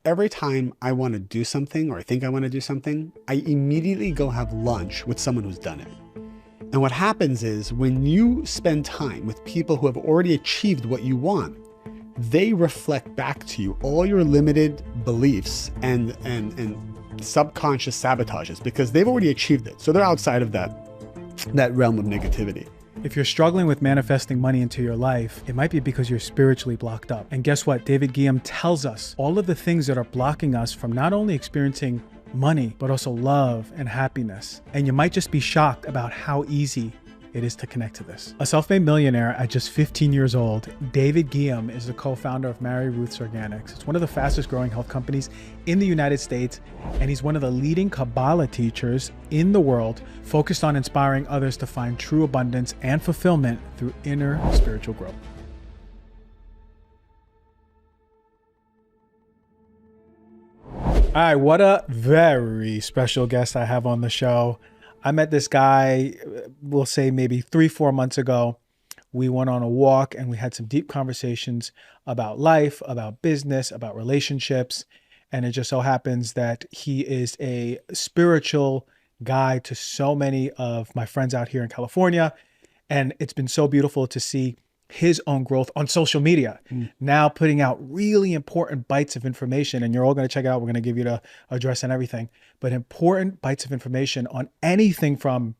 every time I want to do something or I think I want to do something, I immediately go have lunch with someone who's done it. And what happens is when you spend time with people who have already achieved what you want, they reflect back to you all your limited beliefs and subconscious sabotages because they've already achieved it. So they're outside of that realm of negativity. If you're struggling with manifesting money into your life, it might be because you're spiritually blocked up. And guess what? David Ghiyam tells us all of the things that are blocking us from not only experiencing money, but also love and happiness. And you might just be shocked about how easy it is to connect to this. A self-made millionaire at just 15 years old, David Ghiyam is the co-founder of Mary Ruth's Organics. It's one of the fastest growing health companies in the United States, and he's one of the leading Kabbalah teachers in the world, focused on inspiring others to find true abundance and fulfillment through inner spiritual growth. All right, what a very special guest I have on the show. I met this guy, we'll say maybe 3-4 months ago. We went on a walk and we had some deep conversations about life, about business, about relationships. And it just so happens that he is a spiritual guy to so many of my friends out here in California. And it's been so beautiful to see his own growth on social media, now putting out really important bites of information. And you're all going to check it out. We're going to give you the address and everything, but important bites of information on anything from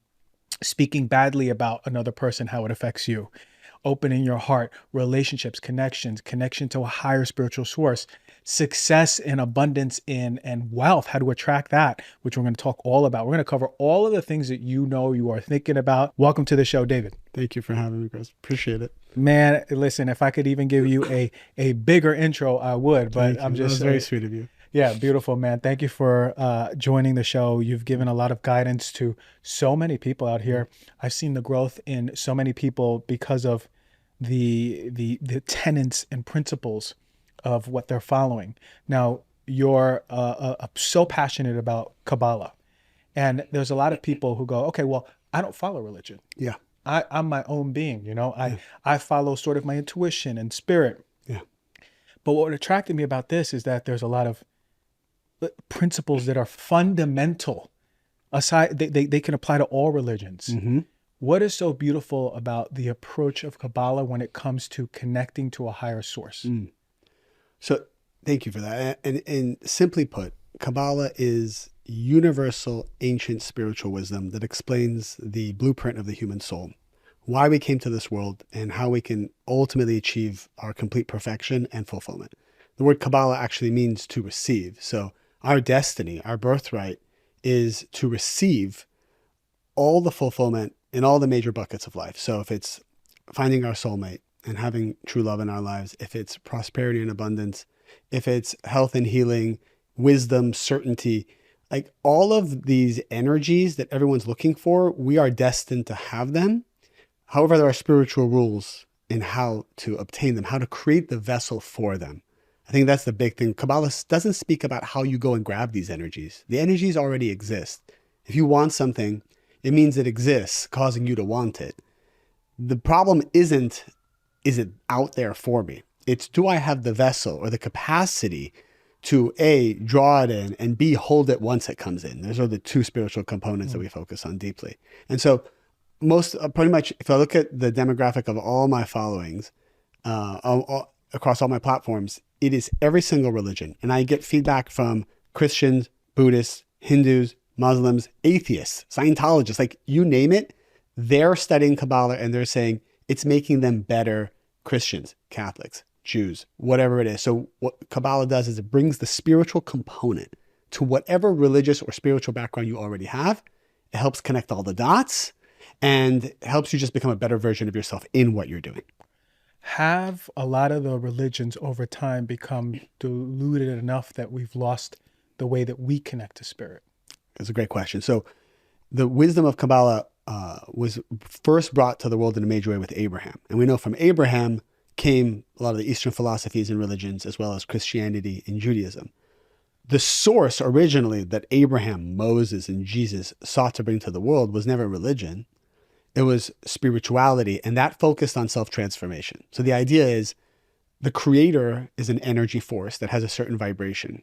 speaking badly about another person, how it affects you, opening your heart, relationships, connections, connection to a higher spiritual source, success and abundance and wealth, how to attract that, which we're going to talk all about. We're going to cover all of the things that you know you are thinking about. Welcome to the show, David. Thank you for having me, Chris. Appreciate it. Man, listen, if I could even give you a bigger intro, I would, but I'm just... That was very sweet of you. Yeah, beautiful, man. Thank you for joining the show. You've given a lot of guidance to so many people out here. I've seen the growth in so many people because of the tenets and principles of what they're following. Now, you're so passionate about Kabbalah, and there's a lot of people who go, okay, well, I don't follow religion. Yeah. I'm my own being, I follow sort of my intuition and spirit. Yeah. But what attracted me about this is that there's a lot of principles that are fundamental. Aside, they can apply to all religions. Mm-hmm. What is so beautiful about the approach of Kabbalah when it comes to connecting to a higher source? So thank you for that. And simply put, Kabbalah is universal ancient spiritual wisdom that explains the blueprint of the human soul, why we came to this world, and how we can ultimately achieve our complete perfection and fulfillment. The word Kabbalah actually means to receive. So our destiny, our birthright, is to receive all the fulfillment in all the major buckets of life. So if it's finding our soulmate and having true love in our lives, if it's prosperity and abundance, if it's health and healing, wisdom, certainty, like all of these energies that everyone's looking for, we are destined to have them. However, there are spiritual rules in how to obtain them, how to create the vessel for them. I think that's the big thing. Kabbalah doesn't speak about how you go and grab these energies. The energies already exist. If you want something, it means it exists, causing you to want it. The problem isn't, is it out there for me? It's, do I have the vessel or the capacity to A, draw it in, and B, hold it once it comes in? Those are the two spiritual components that we focus on deeply. And so pretty much, if I look at the demographic of all my followings across all my platforms, it is every single religion. And I get feedback from Christians, Buddhists, Hindus, Muslims, atheists, Scientologists, like you name it, they're studying Kabbalah and they're saying it's making them better Christians, Catholics, Jews, whatever it is. So what Kabbalah does is it brings the spiritual component to whatever religious or spiritual background you already have. It helps connect all the dots and helps you just become a better version of yourself in what you're doing. Have a lot of the religions over time become diluted enough that we've lost the way that we connect to spirit? That's a great question. So the wisdom of Kabbalah was first brought to the world in a major way with Abraham. And we know from Abraham came a lot of the Eastern philosophies and religions, as well as Christianity and Judaism. The source originally that Abraham, Moses, and Jesus sought to bring to the world was never religion. It was spirituality, and that focused on self-transformation. So the idea is the creator is an energy force that has a certain vibration.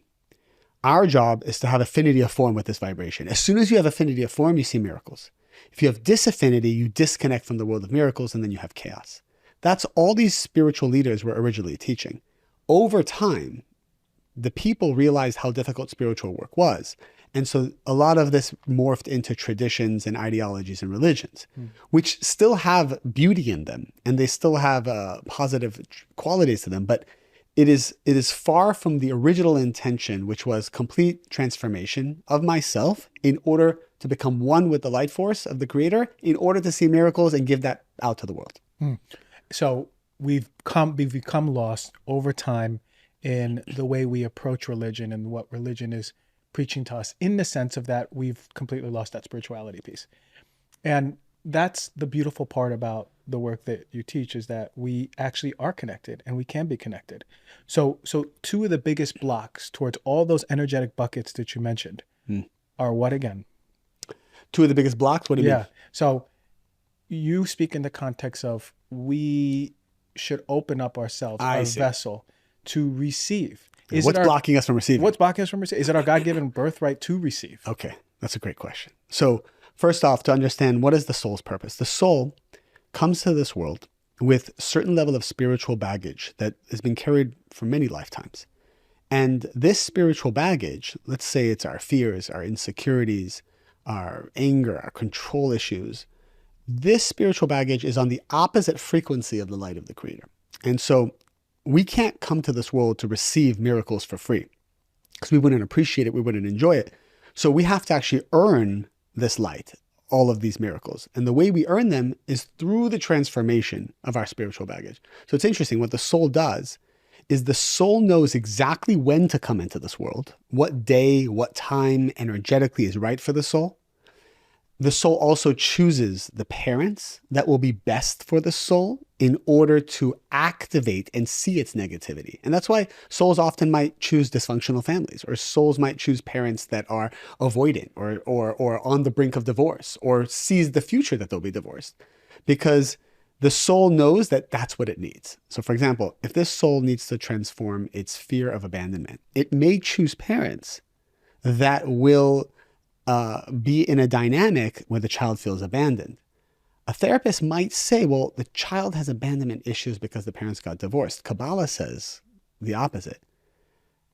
Our job is to have affinity of form with this vibration. As soon as you have affinity of form, you see miracles. If you have disaffinity, you disconnect from the world of miracles, and then you have chaos. That's all these spiritual leaders were originally teaching. Over time, the people realized how difficult spiritual work was. And so a lot of this morphed into traditions and ideologies and religions, which still have beauty in them, and they still have positive qualities to them. But it is far from the original intention, which was complete transformation of myself in order to become one with the light force of the Creator, in order to see miracles and give that out to the world. So we've become lost over time in the way we approach religion and what religion is preaching to us, in the sense of that we've completely lost that spirituality piece. And that's the beautiful part about the work that you teach, is that we actually are connected and we can be connected. So two of the biggest blocks towards all those energetic buckets that you mentioned are what again? Two of the biggest blocks? What do you mean? So you speak in the context of we should open up ourselves, our vessel, to receive. What's blocking us from receiving? What's blocking us from receiving? Is it our God-given birthright to receive? Okay, that's a great question. So first off, to understand what is the soul's purpose, the soul comes to this world with a certain level of spiritual baggage that has been carried for many lifetimes. And this spiritual baggage, let's say it's our fears, our insecurities, our anger, our control issues, this spiritual baggage is on the opposite frequency of the light of the Creator. And so we can't come to this world to receive miracles for free, because we wouldn't appreciate it, we wouldn't enjoy it. So we have to actually earn this light, all of these miracles. And the way we earn them is through the transformation of our spiritual baggage. So it's interesting, what the soul does is the soul knows exactly when to come into this world, what day, what time energetically is right for the soul. The soul also chooses the parents that will be best for the soul in order to activate and see its negativity. And that's why souls often might choose dysfunctional families, or souls might choose parents that are avoidant or on the brink of divorce, or sees the future that they'll be divorced, because the soul knows that that's what it needs. So for example, if this soul needs to transform its fear of abandonment, it may choose parents that will be in a dynamic where the child feels abandoned. A therapist might say, well, the child has abandonment issues because the parents got divorced. Kabbalah says the opposite.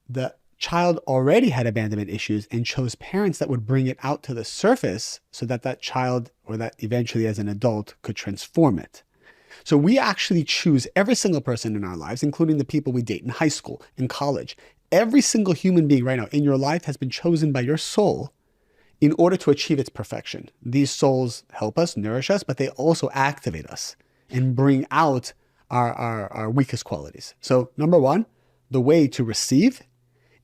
The child already had abandonment issues and chose parents that would bring it out to the surface so that that child, or that eventually as an adult, could transform it. So we actually choose every single person in our lives, including the people we date in high school, in college. Every single human being right now in your life has been chosen by your soul in order to achieve its perfection. These souls help us, nourish us, but they also activate us and bring out our weakest qualities. So number one, the way to receive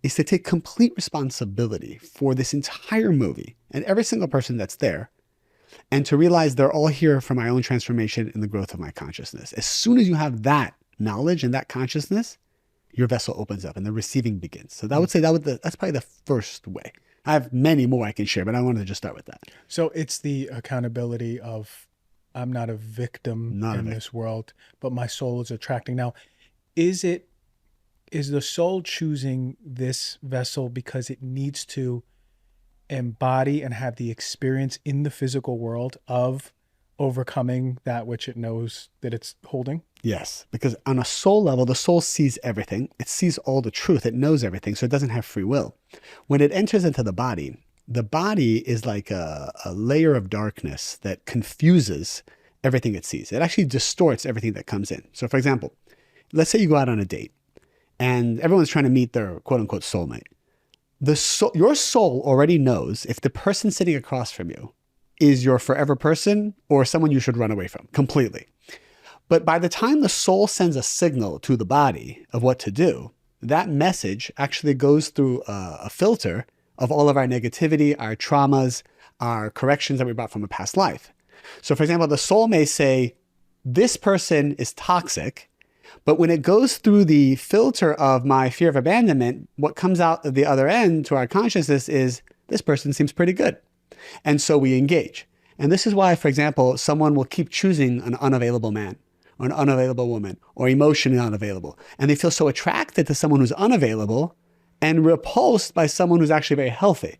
is to take complete responsibility for this entire movie and every single person that's there, and to realize they're all here for my own transformation and the growth of my consciousness. As soon as you have that knowledge and that consciousness, your vessel opens up and the receiving begins. So I would say that's probably the first way. I have many more I can share, but I wanted to just start with that. So it's the accountability of, I'm not a victim in this world, but my soul is attracting. Now, is the soul choosing this vessel because it needs to embody and have the experience in the physical world of overcoming that which it knows that it's holding? Yes, because on a soul level, the soul sees everything. It sees all the truth. It knows everything, so it doesn't have free will. When it enters into the body is like a layer of darkness that confuses everything it sees. It actually distorts everything that comes in. So for example, let's say you go out on a date and everyone's trying to meet their quote unquote soulmate. Your soul already knows if the person sitting across from you is your forever person or someone you should run away from completely. But by the time the soul sends a signal to the body of what to do, that message actually goes through a filter of all of our negativity, our traumas, our corrections that we brought from a past life. So for example, the soul may say, this person is toxic, but when it goes through the filter of my fear of abandonment, what comes out at the other end to our consciousness is, this person seems pretty good. And so we engage. And this is why, for example, someone will keep choosing an unavailable man, or an unavailable woman, or emotionally unavailable. And they feel so attracted to someone who's unavailable, and repulsed by someone who's actually very healthy.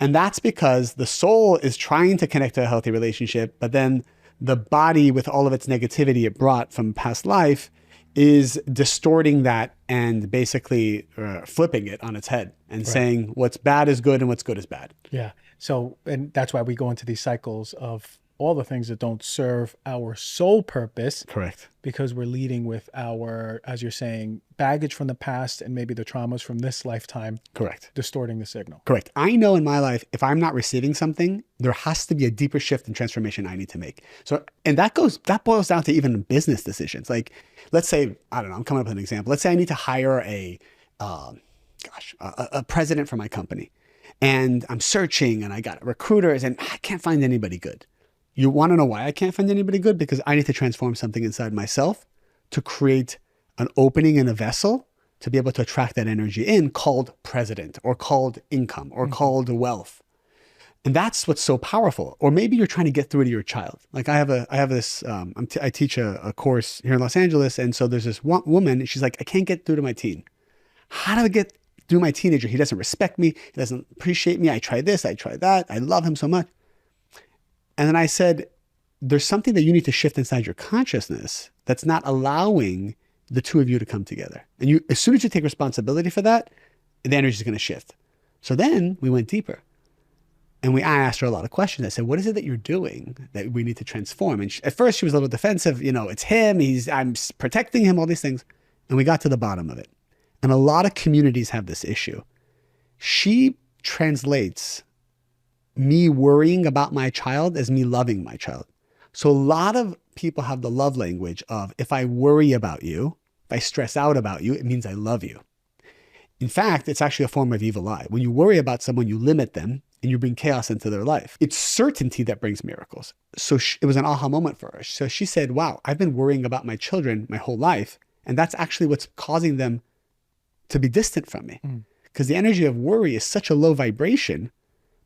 And that's because the soul is trying to connect to a healthy relationship, but then the body, with all of its negativity it brought from past life, is distorting that and basically flipping it on its head and saying what's bad is good and what's good is bad. Yeah. So, and that's why we go into these cycles of all the things that don't serve our soul purpose. Correct. Because we're leading with our, as you're saying, baggage from the past and maybe the traumas from this lifetime. Correct. Distorting the signal. Correct. I know in my life, if I'm not receiving something, there has to be a deeper shift and transformation I need to make. So, and that boils down to even business decisions. Like, let's say, I don't know, I'm coming up with an example. Let's say I need to hire a president for my company, and I'm searching and I got recruiters and I can't find anybody good. You want to know why I can't find anybody good? Because I need to transform something inside myself to create an opening in a vessel to be able to attract that energy in, called president or called income or called wealth. And that's what's so powerful. Or maybe you're trying to get through to your child. Like I teach a course here in Los Angeles. And so there's this woman, and she's like, I can't get through to my teen. How do I get through my teenager? He doesn't respect me. He doesn't appreciate me. I tried this, I tried that. I love him so much. And then I said, there's something that you need to shift inside your consciousness that's not allowing the two of you to come together. And you, as soon as you take responsibility for that, the energy is going to shift. So then we went deeper. And I asked her a lot of questions. I said, what is it that you're doing that we need to transform? And at first she was a little defensive. It's him. I'm protecting him, all these things. And we got to the bottom of it. And a lot of communities have this issue. She translates me worrying about my child as me loving my child. So a lot of people have the love language of, if I worry about you, if I stress out about you, it means I love you. In fact, it's actually a form of evil eye. When you worry about someone, you limit them and you bring chaos into their life. It's certainty that brings miracles. So it was an aha moment for her. So she said, wow, I've been worrying about my children my whole life. And that's actually what's causing them to be distant from me. Because the energy of worry is such a low vibration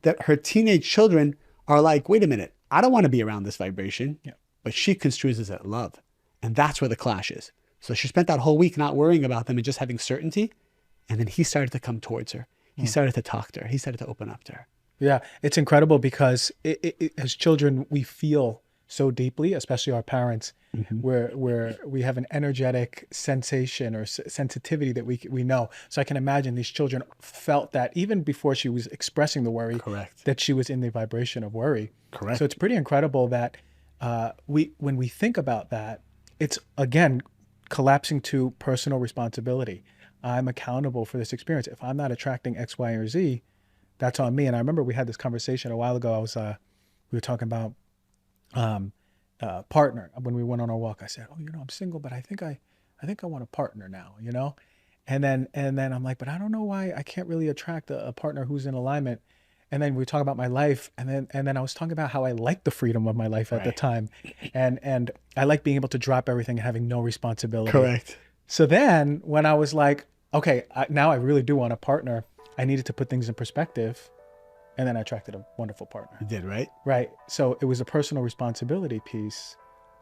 that her teenage children are like, wait a minute, I don't want to be around this vibration. Yeah. But she construes it as love. And that's where the clash is. So she spent that whole week not worrying about them and just having certainty. And then he started to come towards her. He started to talk to her. He started to open up to her. Yeah, it's incredible because as children, we feel so deeply, especially our parents, where we have an energetic sensation or sensitivity that we know. So I can imagine these children felt that even before she was expressing the worry, that she was in the vibration of worry. So it's pretty incredible that when we think about that, it's again collapsing to personal responsibility. I'm accountable for this experience. If I'm not attracting X, Y, or Z, that's on me. And I remember we had this conversation a while ago. We were talking about partner. When we went on our walk, I said, "Oh, I'm single, but I think I want a partner now." And then I'm like, "But I don't know why I can't really attract a partner who's in alignment." And then we talk about my life, and then I was talking about how I like the freedom of my life at the time, and I like being able to drop everything and having no responsibility. So then when I was like, okay, now I really do want a partner, I needed to put things in perspective. And then I attracted a wonderful partner. You did, right? Right. So it was a personal responsibility piece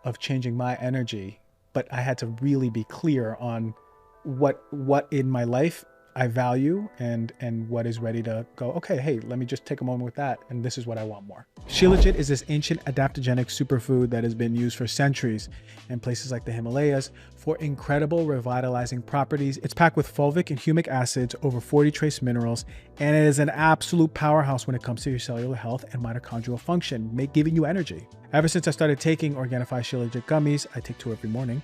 of changing my energy, but I had to really be clear on what in my life I value and what is ready to go, okay, hey, let me just take a moment with that. And this is what I want more. Shilajit is this ancient adaptogenic superfood that has been used for centuries in places like the Himalayas for incredible revitalizing properties. It's packed with fulvic and humic acids, over 40 trace minerals, and it is an absolute powerhouse when it comes to your cellular health and mitochondrial function, giving you energy. Ever since I started taking Organifi Shilajit gummies, I take 2 every morning,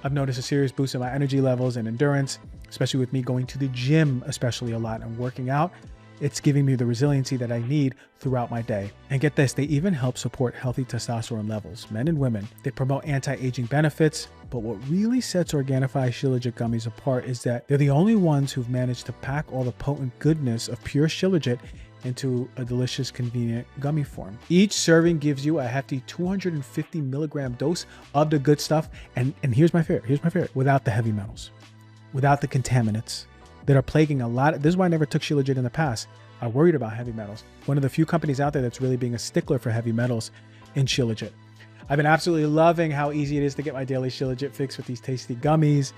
I've noticed a serious boost in my energy levels and endurance, especially with me going to the gym, especially a lot, and working out. It's giving me the resiliency that I need throughout my day. And get this, they even help support healthy testosterone levels, men and women. They promote anti-aging benefits, but what really sets Organifi Shilajit gummies apart is that they're the only ones who've managed to pack all the potent goodness of pure Shilajit into a delicious, convenient gummy form. Each serving gives you a hefty 250 milligram dose of the good stuff. And here's my favorite, without the heavy metals, without the contaminants that are plaguing a lot. This is why I never took Shilajit in the past. I worried about heavy metals. One of the few companies out there that's really being a stickler for heavy metals in Shilajit. I've been absolutely loving how easy it is to get my daily Shilajit fix with these tasty gummies.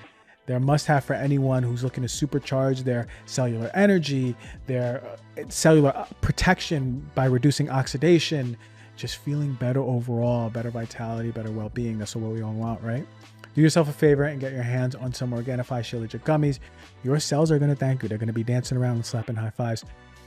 They're a must-have for anyone who's looking to supercharge their cellular energy, their cellular protection by reducing oxidation, just feeling better overall, better vitality, better well-being. That's what we all want, right? Do yourself a favor and get your hands on some Organifi Shilajit gummies. Your cells are going to thank you. They're going to be dancing around and slapping high fives.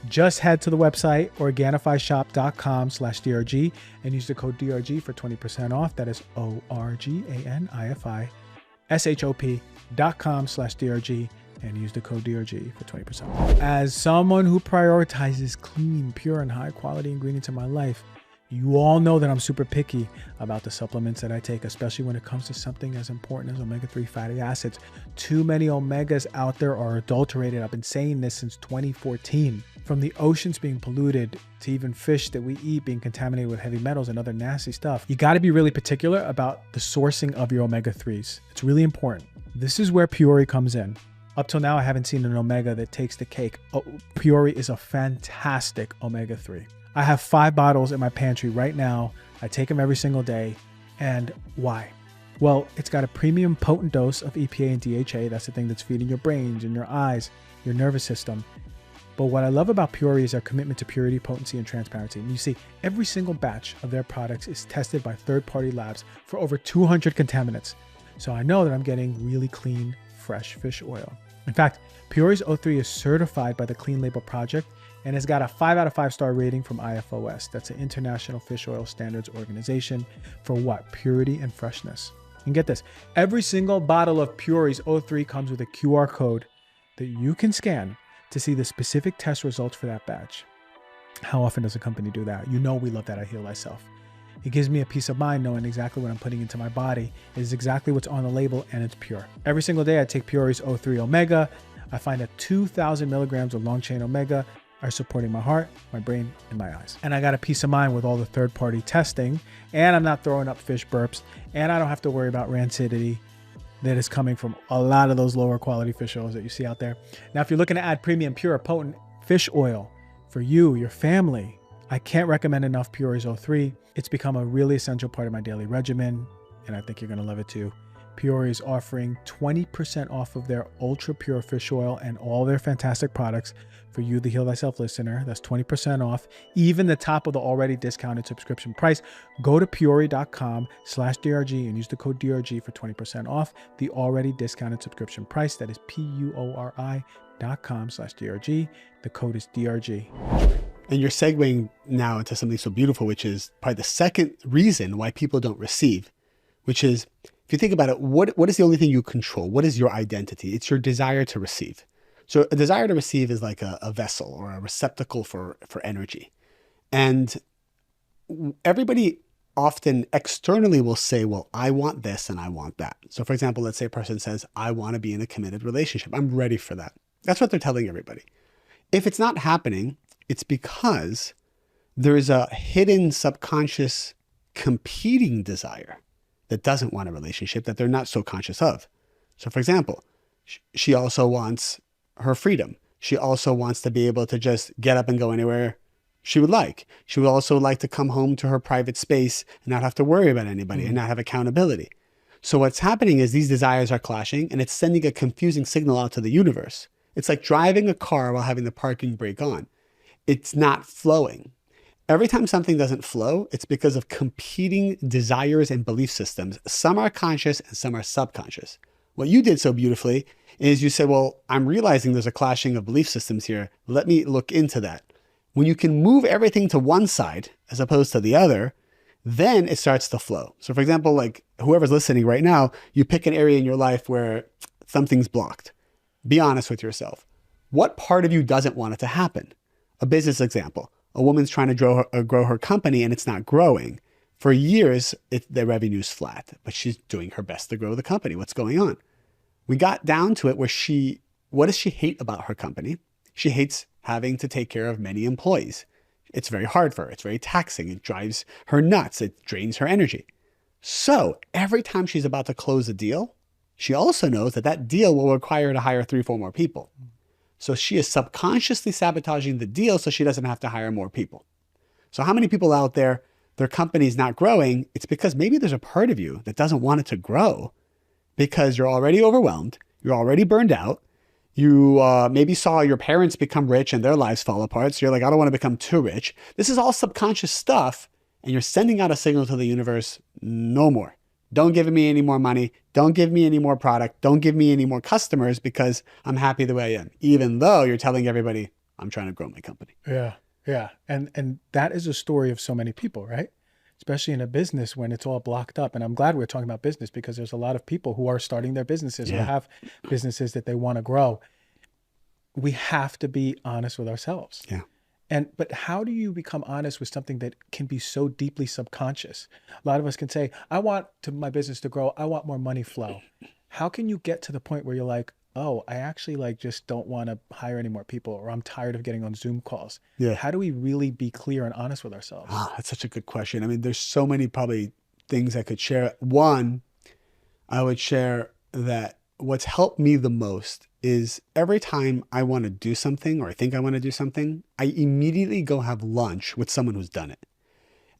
Just head to the website, organifishop.com/DRG, and use the code DRG for 20% off. That is ORGANIFISHOP.com/DRG, and use the code DRG for 20% off. As someone who prioritizes clean, pure, and high quality ingredients in my life, you all know that I'm super picky about the supplements that I take, especially when it comes to something as important as omega-3 fatty acids. Too many omegas out there are adulterated. I've been saying this since 2014. From the oceans being polluted to even fish that we eat being contaminated with heavy metals and other nasty stuff. You got to be really particular about the sourcing of your omega-3s. It's really important. This is where Puori comes in. Up till now, I haven't seen an omega that takes the cake. Puori is a fantastic omega-3. I have 5 bottles in my pantry right now. I take them every single day. And why? Well, it's got a premium potent dose of EPA and DHA. That's the thing that's feeding your brains and your eyes, your nervous system. But what I love about Puori is their commitment to purity, potency, and transparency. And you see, every single batch of their products is tested by third-party labs for over 200 contaminants. So I know that I'm getting really clean, fresh fish oil. In fact, Puori's O3 is certified by the Clean Label Project and has got a 5 out of 5 star rating from IFOS. That's an International Fish Oil Standards Organization for what? Purity and freshness. And get this, every single bottle of Puori's O3 comes with a QR code that you can scan to see the specific test results for that batch. How often does a company do that? You know we love that at Heal Thyself. It gives me a peace of mind knowing exactly what I'm putting into my body is exactly what's on the label and it's pure. Every single day I take Puori's O3 Omega. I find that 2,000 milligrams of long chain omega are supporting my heart, my brain, and my eyes. And I got a peace of mind with all the third-party testing, and I'm not throwing up fish burps, and I don't have to worry about rancidity that is coming from a lot of those lower quality fish oils that you see out there. Now, if you're looking to add premium, pure, potent fish oil for you, your family, I can't recommend enough Puori's O3. It's become a really essential part of my daily regimen, and I think you're gonna love it too. Puori is offering 20% off of their ultra pure fish oil and all their fantastic products for you, the Heal Thyself listener. That's 20% off, even the top of the already discounted subscription price. Go to puori.com/DRG and use the code DRG for 20% off the already discounted subscription price. That is PUORI.com/DRG. The code is DRG. And you're segueing now into something so beautiful, which is probably the second reason why people don't receive, which is, if you think about it, what is the only thing you control? What is your identity? It's your desire to receive. So a desire to receive is like a vessel or a receptacle for energy. And everybody often externally will say, well, I want this and I want that. So for example, let's say a person says, I want to be in a committed relationship. I'm ready for that. That's what they're telling everybody. If it's not happening, it's because there is a hidden subconscious competing desire that doesn't want a relationship that they're not so conscious of. So for example, she also wants her freedom. She also wants to be able to just get up and go anywhere she would like. She would also like to come home to her private space and not have to worry about anybody and not have accountability. So what's happening is these desires are clashing and it's sending a confusing signal out to the universe. It's like driving a car while having the parking brake on. It's not flowing. Every time something doesn't flow, it's because of competing desires and belief systems. Some are conscious and some are subconscious. What you did so beautifully is you said, well, I'm realizing there's a clashing of belief systems here. Let me look into that. When you can move everything to one side as opposed to the other, then it starts to flow. So for example, like whoever's listening right now, you pick an area in your life where something's blocked. Be honest with yourself. What part of you doesn't want it to happen? A business example. A woman's trying to grow her company and it's not growing. For years, the revenue's flat, but she's doing her best to grow the company. What's going on? We got down to it where what does she hate about her company? She hates having to take care of many employees. It's very hard for her. It's very taxing. It drives her nuts. It drains her energy. So every time she's about to close a deal, she also knows that that deal will require her to hire 3 or 4 more people. So she is subconsciously sabotaging the deal so she doesn't have to hire more people. So how many people out there, their company's not growing? It's because maybe there's a part of you that doesn't want it to grow because you're already overwhelmed. You're already burned out. You maybe saw your parents become rich and their lives fall apart. So you're like, I don't want to become too rich. This is all subconscious stuff. And you're sending out a signal to the universe, no more. Don't give me any more money. Don't give me any more product. Don't give me any more customers because I'm happy the way I am. Even though you're telling everybody, I'm trying to grow my company. Yeah. Yeah. And that is a story of so many people, right? Especially in a business when it's all blocked up. And I'm glad we're talking about business because there's a lot of people who are starting their businesses or have businesses that they want to grow. We have to be honest with ourselves. Yeah. But how do you become honest with something that can be so deeply subconscious? A lot of us can say, I want my business to grow. I want more money flow. How can you get to the point where you're like, oh, I actually just don't want to hire any more people, or I'm tired of getting on Zoom calls. Yeah. How do we really be clear and honest with ourselves? That's such a good question. I mean, there's so many probably things I could share. One, I would share that what's helped me the most is every time I want to do something or I think I want to do something, I immediately go have lunch with someone who's done it.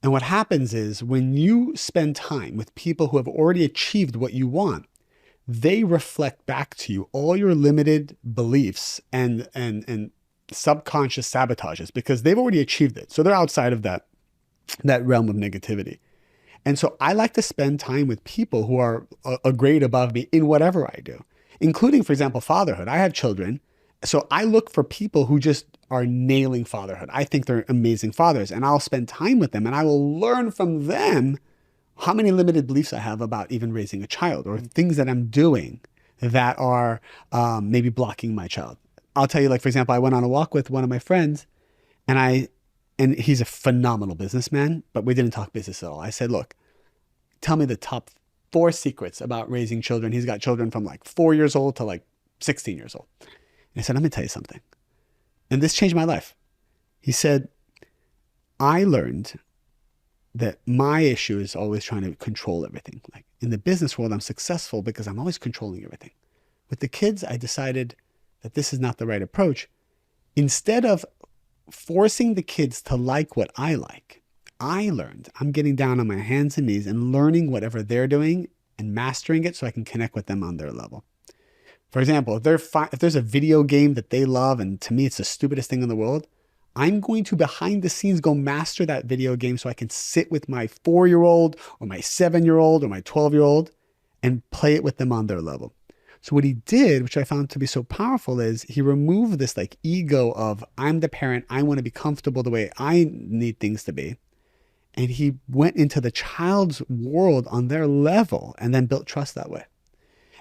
And what happens is when you spend time with people who have already achieved what you want, they reflect back to you all your limited beliefs and subconscious sabotages because they've already achieved it. So they're outside of that realm of negativity. And so I like to spend time with people who are a grade above me in whatever I do, including, for example, fatherhood. I have children. So I look for people who just are nailing fatherhood. I think they're amazing fathers, and I'll spend time with them and I will learn from them how many limited beliefs I have about even raising a child or things that I'm doing that are maybe blocking my child. I'll tell you, like, for example, I went on a walk with one of my friends and he's a phenomenal businessman, but we didn't talk business at all. I said, look, tell me the top 4 secrets about raising children. He's got children from like 4 years old to like 16 years old. And I said, let me tell you something. And this changed my life. He said, I learned that my issue is always trying to control everything. Like in the business world, I'm successful because I'm always controlling everything. With the kids, I decided that this is not the right approach. Instead of forcing the kids to like what I like, I learned I'm getting down on my hands and knees and learning whatever they're doing and mastering it so I can connect with them on their level. For example, if there's a video game that they love, and to me it's the stupidest thing in the world, I'm going to behind the scenes go master that video game so I can sit with my 4-year-old or my 7-year-old or my 12-year-old and play it with them on their level. So what he did, which I found to be so powerful, is he removed this like ego of I'm the parent, I want to be comfortable the way I need things to be. And he went into the child's world on their level and then built trust that way.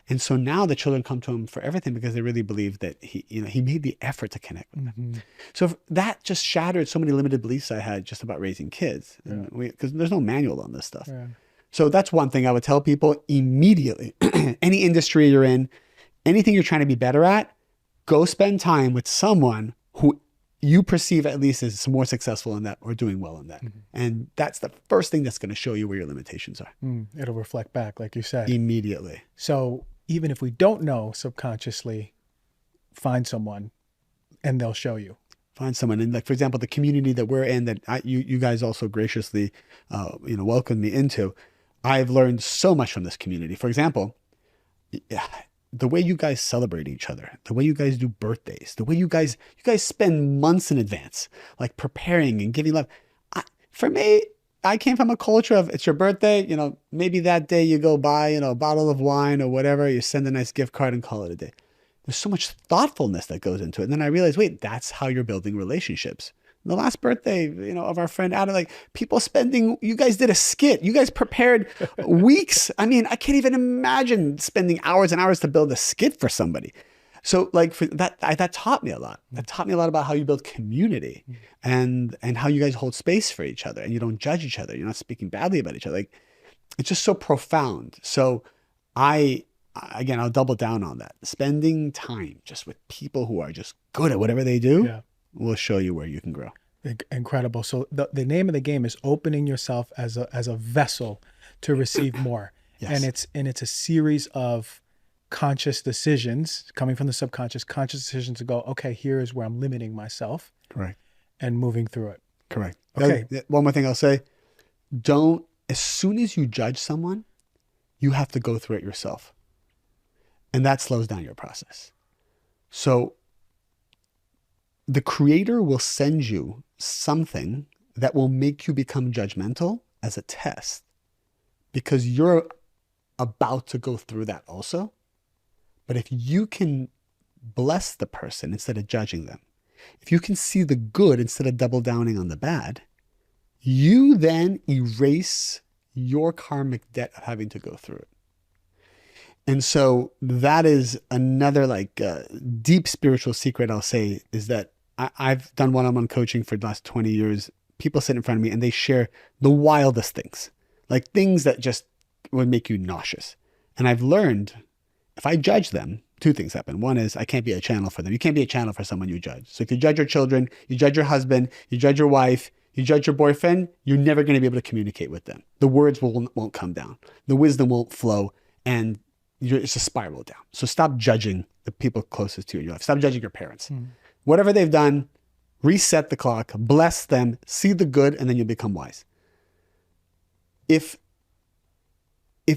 And so now the children come to him for everything because they really believe that he made the effort to connect with them. So that just shattered so many limited beliefs I had just about raising kids, because there's no manual on this stuff. Yeah. So that's one thing I would tell people immediately. Any industry you're in, anything you're trying to be better at, go spend time with someone who you perceive at least as more successful in that or doing well in that. And that's the first thing that's going to show you where your limitations are. It'll reflect back, like you said. Immediately. So even if we don't know subconsciously, find someone and they'll show you. Find someone. And like, for example, the community that we're in that you guys also graciously, welcomed me into, I've learned so much from this community. For example, the way you guys celebrate each other, the way you guys do birthdays, the way you guys spend months in advance, like preparing and giving love. For me, I came from a culture of it's your birthday, maybe that day you go buy, a bottle of wine or whatever, you send a nice gift card and call it a day. There's so much thoughtfulness that goes into it. And then I realized, wait, that's how you're building relationships. The last birthday, of our friend Adam, like people you guys did a skit. You guys prepared weeks. I mean, I can't even imagine spending hours and hours to build a skit for somebody. So like for that taught me a lot. That taught me a lot about how you build community and how you guys hold space for each other and you don't judge each other. You're not speaking badly about each other. Like it's just so profound. So I'll double down on that. Spending time just with people who are just good at whatever they do will show you where you can grow. Incredible. So the name of the game is opening yourself as a vessel to receive more. Yes. And it's a series of conscious decisions coming from the subconscious, conscious decisions to go, okay, here is where I'm limiting myself. Correct. And moving through it. Correct. Okay. One more thing I'll say, as soon as you judge someone, you have to go through it yourself. And that slows down your process. So the creator will send you something that will make you become judgmental as a test, because you're about to go through that also. But if you can bless the person instead of judging them, if you can see the good instead of double downing on the bad, you then erase your karmic debt of having to go through it. And so that is another deep spiritual secret I'll say, is that I've done one-on-one coaching for the last 20 years. People sit in front of me and they share the wildest things, like things that just would make you nauseous. And I've learned, if I judge them, two things happen. One is I can't be a channel for them. You can't be a channel for someone you judge. So if you judge your children, you judge your husband, you judge your wife, you judge your boyfriend, you're never going to be able to communicate with them. The words won't come down. The wisdom won't flow, and it's a spiral down. So stop judging the people closest to you in your life. Stop judging your parents. Whatever they've done, reset the clock, bless them, see the good, and then you'll become wise. If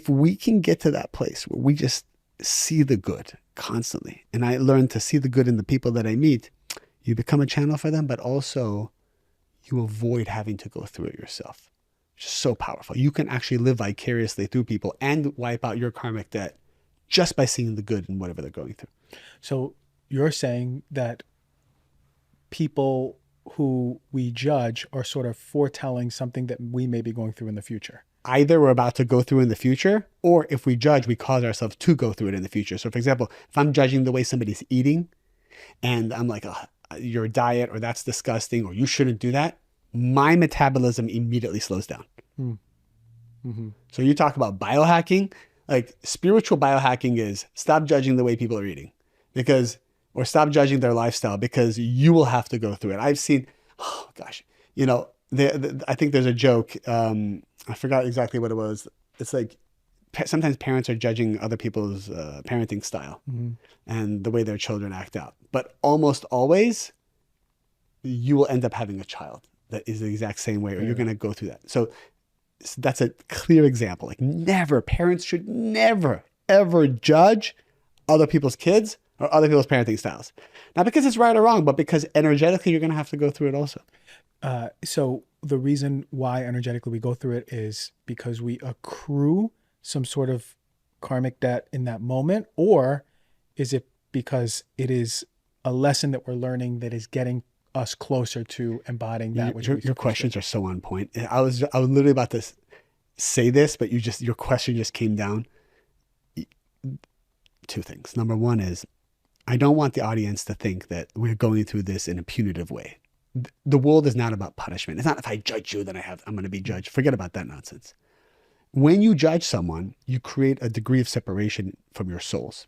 we can get to that place where we just see the good constantly, and I learn to see the good in the people that I meet, you become a channel for them, but also you avoid having to go through it yourself. It's so powerful. You can actually live vicariously through people and wipe out your karmic debt just by seeing the good in whatever they're going through. So you're saying that people who we judge are sort of foretelling something that we may be going through in the future. Either we're about to go through in the future, or if we judge, we cause ourselves to go through it in the future. So for example, if I'm judging the way somebody's eating and I'm like, oh, your diet, or that's disgusting, or you shouldn't do that, my metabolism immediately slows down. Mm-hmm. So you talk about biohacking, like spiritual biohacking is stop judging the way people are eating, or stop judging their lifestyle, because you will have to go through it. I've seen, oh gosh, I think there's a joke. I forgot exactly what it was. It's like sometimes parents are judging other people's parenting style and the way their children act out. But almost always, you will end up having a child that is the exact same way, or you're going to go through that. So that's a clear example. Like parents should never, ever judge other people's kids or other people's parenting styles. Not because it's right or wrong, but because energetically you're going to have to go through it also. So the reason why energetically we go through it is because we accrue some sort of karmic debt in that moment, or is it because it is a lesson that we're learning that is getting us closer to embodying that? Your questions are so on point. I was literally about to say this, but your question just came down. Two things. Number one is, I don't want the audience to think that we're going through this in a punitive way. The world is not about punishment. It's not, if I judge you, then I'm going to be judged. Forget about that nonsense. When you judge someone, you create a degree of separation from your souls.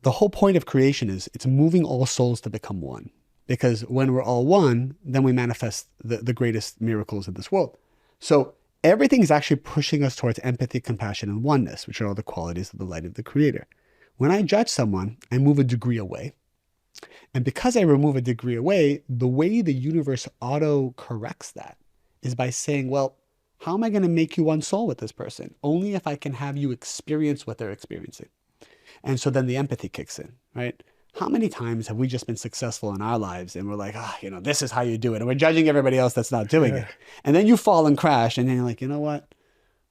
The whole point of creation is it's moving all souls to become one. Because when we're all one, then we manifest the greatest miracles in this world. So everything is actually pushing us towards empathy, compassion, and oneness, which are all the qualities of the light of the creator. When I judge someone, I move a degree away. And because I remove a degree away, the way the universe auto-corrects that is by saying, well, how am I going to make you one soul with this person? Only if I can have you experience what they're experiencing. And so then the empathy kicks in, right? How many times have we just been successful in our lives and we're like, this is how you do it. And we're judging everybody else that's not doing it. And then you fall and crash, and then you're like, you know what?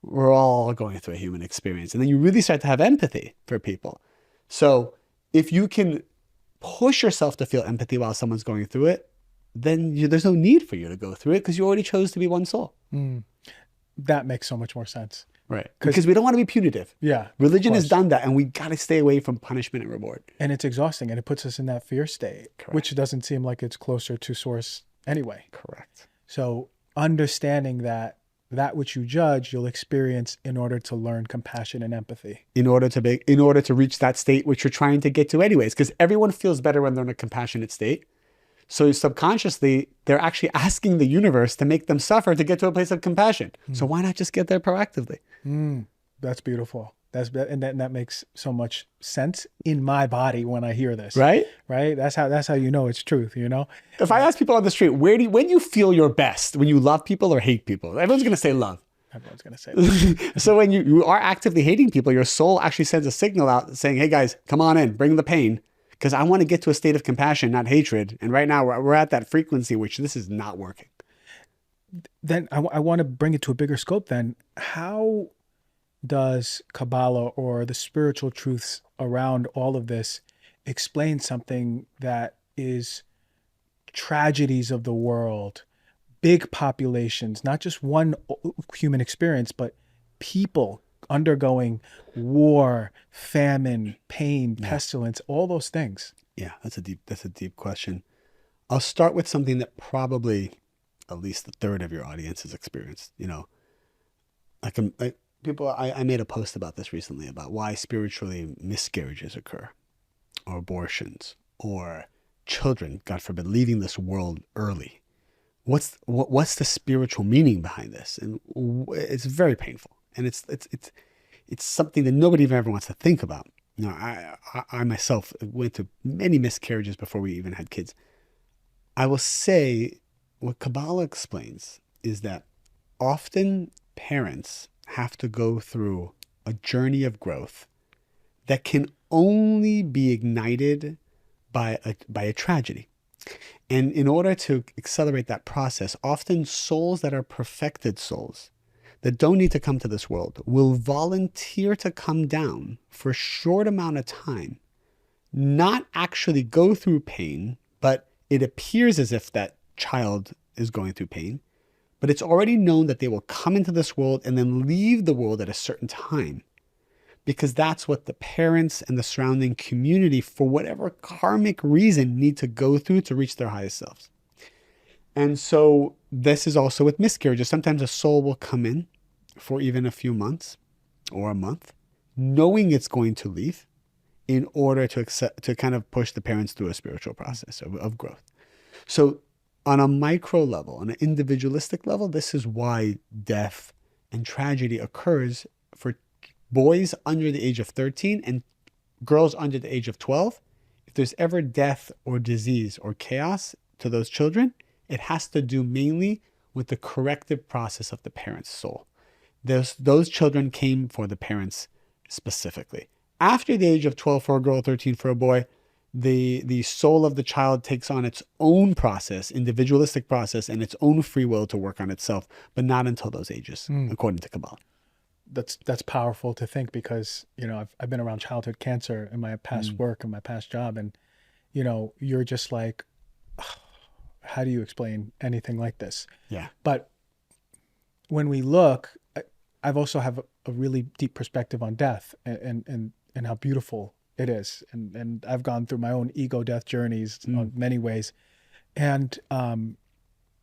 We're all going through a human experience. And then you really start to have empathy for people. So if you can push yourself to feel empathy while someone's going through it, then there's no need for you to go through it, because you already chose to be one soul. That makes so much more sense. Right. Because we don't want to be punitive. Yeah. Religion has done that, and we got to stay away from punishment and reward. And it's exhausting, and it puts us in that fear state, which doesn't seem like it's closer to source anyway. Correct. So understanding that which you judge, you'll experience in order to learn compassion and empathy. In order to reach that state which you're trying to get to anyways, because everyone feels better when they're in a compassionate state. So subconsciously, they're actually asking the universe to make them suffer to get to a place of compassion. So why not just get there proactively? That's beautiful. That makes so much sense in my body when I hear this. Right? Right? That's how you know it's truth, If I ask people on the street, when you feel your best? When you love people or hate people? Everyone's going to say love. Everyone's going to say that. So when you are actively hating people, your soul actually sends a signal out saying, hey guys, come on in, bring the pain. Because I want to get to a state of compassion, not hatred. And right now we're at that frequency, which this is not working. Then I want to bring it to a bigger scope then. How does Kabbalah or the spiritual truths around all of this explain something that is tragedies of the world, big populations, not just one human experience, but people undergoing war, famine, pain, pestilence, all those things? Yeah, that's a deep question. I'll start with something that probably at least a third of your audience has experienced. I made a post about this recently about why spiritually miscarriages occur, or abortions, or children, God forbid, leaving this world early. What's the spiritual meaning behind this? And it's very painful, and it's something that nobody ever wants to think about. I myself went through many miscarriages before we even had kids. I will say what Kabbalah explains is that often parents have to go through a journey of growth that can only be ignited by a tragedy. And in order to accelerate that process, often souls that are perfected souls that don't need to come to this world will volunteer to come down for a short amount of time, not actually go through pain, but it appears as if that child is going through pain, but it's already known that they will come into this world and then leave the world at a certain time, because that's what the parents and the surrounding community, for whatever karmic reason, need to go through to reach their highest selves. And so this is also with miscarriages. Sometimes a soul will come in for even a few months or a month, knowing it's going to leave, in order to kind of push the parents through a spiritual process of growth. So on a micro level, on an individualistic level, this is why death and tragedy occurs for boys under the age of 13 and girls under the age of 12. If there's ever death or disease or chaos to those children, it has to do mainly with the corrective process of the parent's soul. Those children came for the parents specifically. After the age of 12 for a girl, 13 for a boy, the soul of the child takes on its own process, individualistic process, and its own free will to work on itself, but not until those ages, according to Kabbalah. That's powerful to think, because I've been around childhood cancer in my past work and my past job, and you're just like, oh, how do you explain anything like this? Yeah. But when we look, I've also have a really deep perspective on death and how beautiful it is. And I've gone through my own ego death journeys in many ways. And,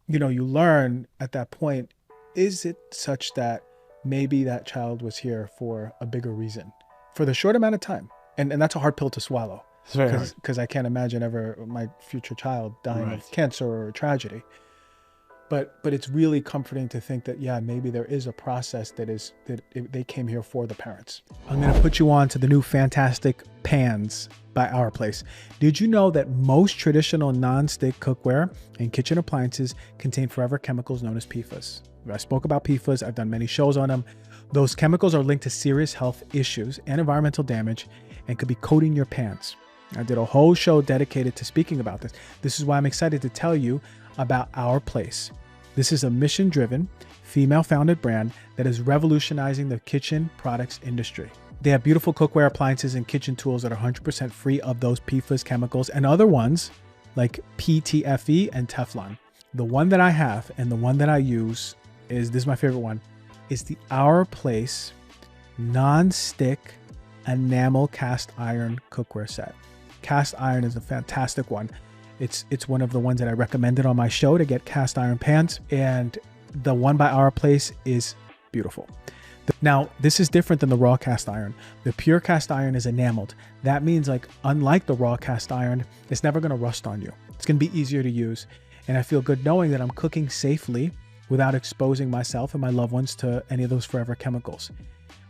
you learn at that point, is it such that maybe that child was here for a bigger reason for the short amount of time? And that's a hard pill to swallow, because I can't imagine ever my future child dying of cancer or tragedy. But it's really comforting to think that, maybe there is a process that they came here for the parents. I'm going to put you on to the new fantastic pans by OurPlace. Did you know that most traditional non-stick cookware and kitchen appliances contain forever chemicals known as PFAS? I spoke about PFAS. I've done many shows on them. Those chemicals are linked to serious health issues and environmental damage and could be coating your pans. I did a whole show dedicated to speaking about this. This is why I'm excited to tell you about OurPlace. This is a mission-driven, female-founded brand that is revolutionizing the kitchen products industry. They have beautiful cookware, appliances, and kitchen tools that are 100% free of those PFAS chemicals and other ones like PTFE and Teflon. The one that I have and the one that I use this is my favorite one, is the OurPlace non-stick enamel cast iron cookware set. Cast iron is a fantastic one. It's one of the ones that I recommended on my show to get cast iron pans, and the one by OurPlace is beautiful. Now, this is different than the raw cast iron. The pure cast iron is enameled. That means, unlike the raw cast iron, it's never going to rust on you. It's going to be easier to use, and I feel good knowing that I'm cooking safely without exposing myself and my loved ones to any of those forever chemicals.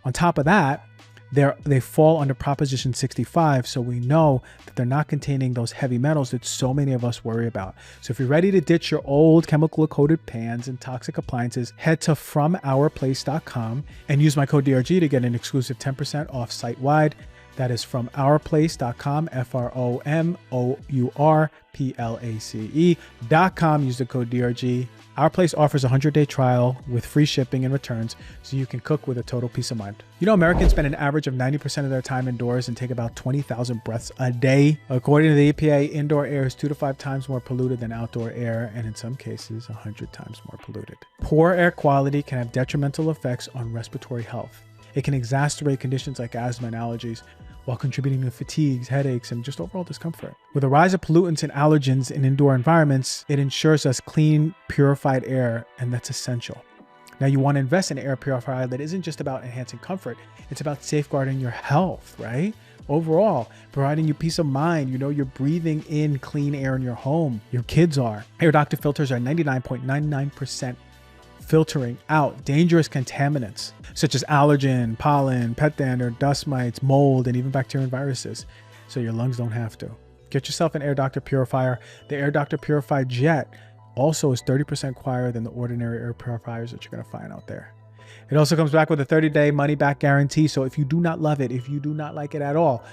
On top of that, They fall under Proposition 65, so we know that they're not containing those heavy metals that so many of us worry about. So if you're ready to ditch your old chemical-coated pans and toxic appliances, head to FromOurPlace.com and use my code DRG to get an exclusive 10% off site-wide. That is from OurPlace.com, FROMOURPLACE.com. Use the code DRG. OurPlace offers a 100-day trial with free shipping and returns, so you can cook with a total peace of mind. You know, Americans spend an average of 90% of their time indoors and take about 20,000 breaths a day. According to the EPA, indoor air is 2 to 5 times more polluted than outdoor air, and in some cases, 100 times more polluted. Poor air quality can have detrimental effects on respiratory health. It can exacerbate conditions like asthma and allergies, while contributing to fatigues, headaches, and just overall discomfort. With a rise of pollutants and allergens in indoor environments, it ensures us clean, purified air, and that's essential. Now, you want to invest in an air purifier that isn't just about enhancing comfort, it's about safeguarding your health, right? Overall, providing you peace of mind. You know you're breathing in clean air in your home. Your kids are. AirDoctor filters are 99.99% filtering out dangerous contaminants such as allergen, pollen, pet dander, dust mites, mold, and even bacteria and viruses, so your lungs don't have to. Get yourself an AirDoctor purifier. The AirDoctor Purified Jet also is 30% quieter than the ordinary air purifiers that you're going to find out there. It also comes back with a 30-day money-back guarantee, so if you do not love it, if you do not like it at all,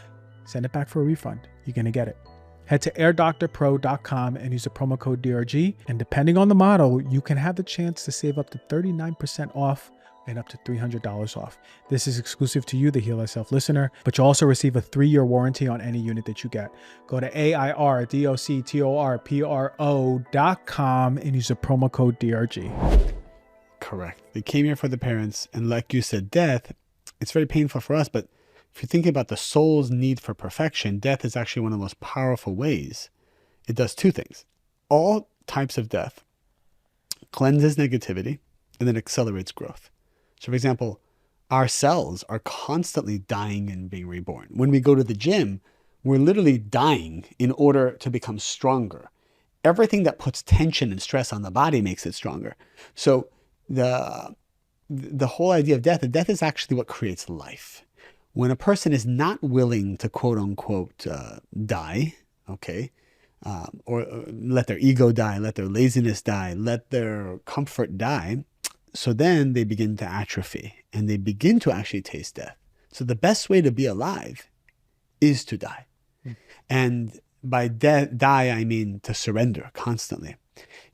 send it back for a refund. You're going to get it. Head to airdoctorpro.com and use the promo code DRG. And depending on the model, you can have the chance to save up to 39% off and up to $300 off. This is exclusive to you, the Heal Thyself listener, but you'll also receive a 3-year warranty on any unit that you get. Go to airdoctorpro.com and use the promo code DRG. Correct. They came here for the parents, and like you said, death, it's very painful for us, but if you think about the soul's need for perfection, death is actually one of the most powerful ways. It does 2 things. All types of death cleanses negativity and then accelerates growth. So for example, our cells are constantly dying and being reborn. When we go to the gym, we're literally dying in order to become stronger. Everything that puts tension and stress on the body makes it stronger. So the whole idea of death is actually what creates life. When a person is not willing to quote unquote die, okay, or let their ego die, let their laziness die, let their comfort die, so then they begin to atrophy and they begin to actually taste death. So the best way to be alive is to die. And by die, I mean to surrender constantly.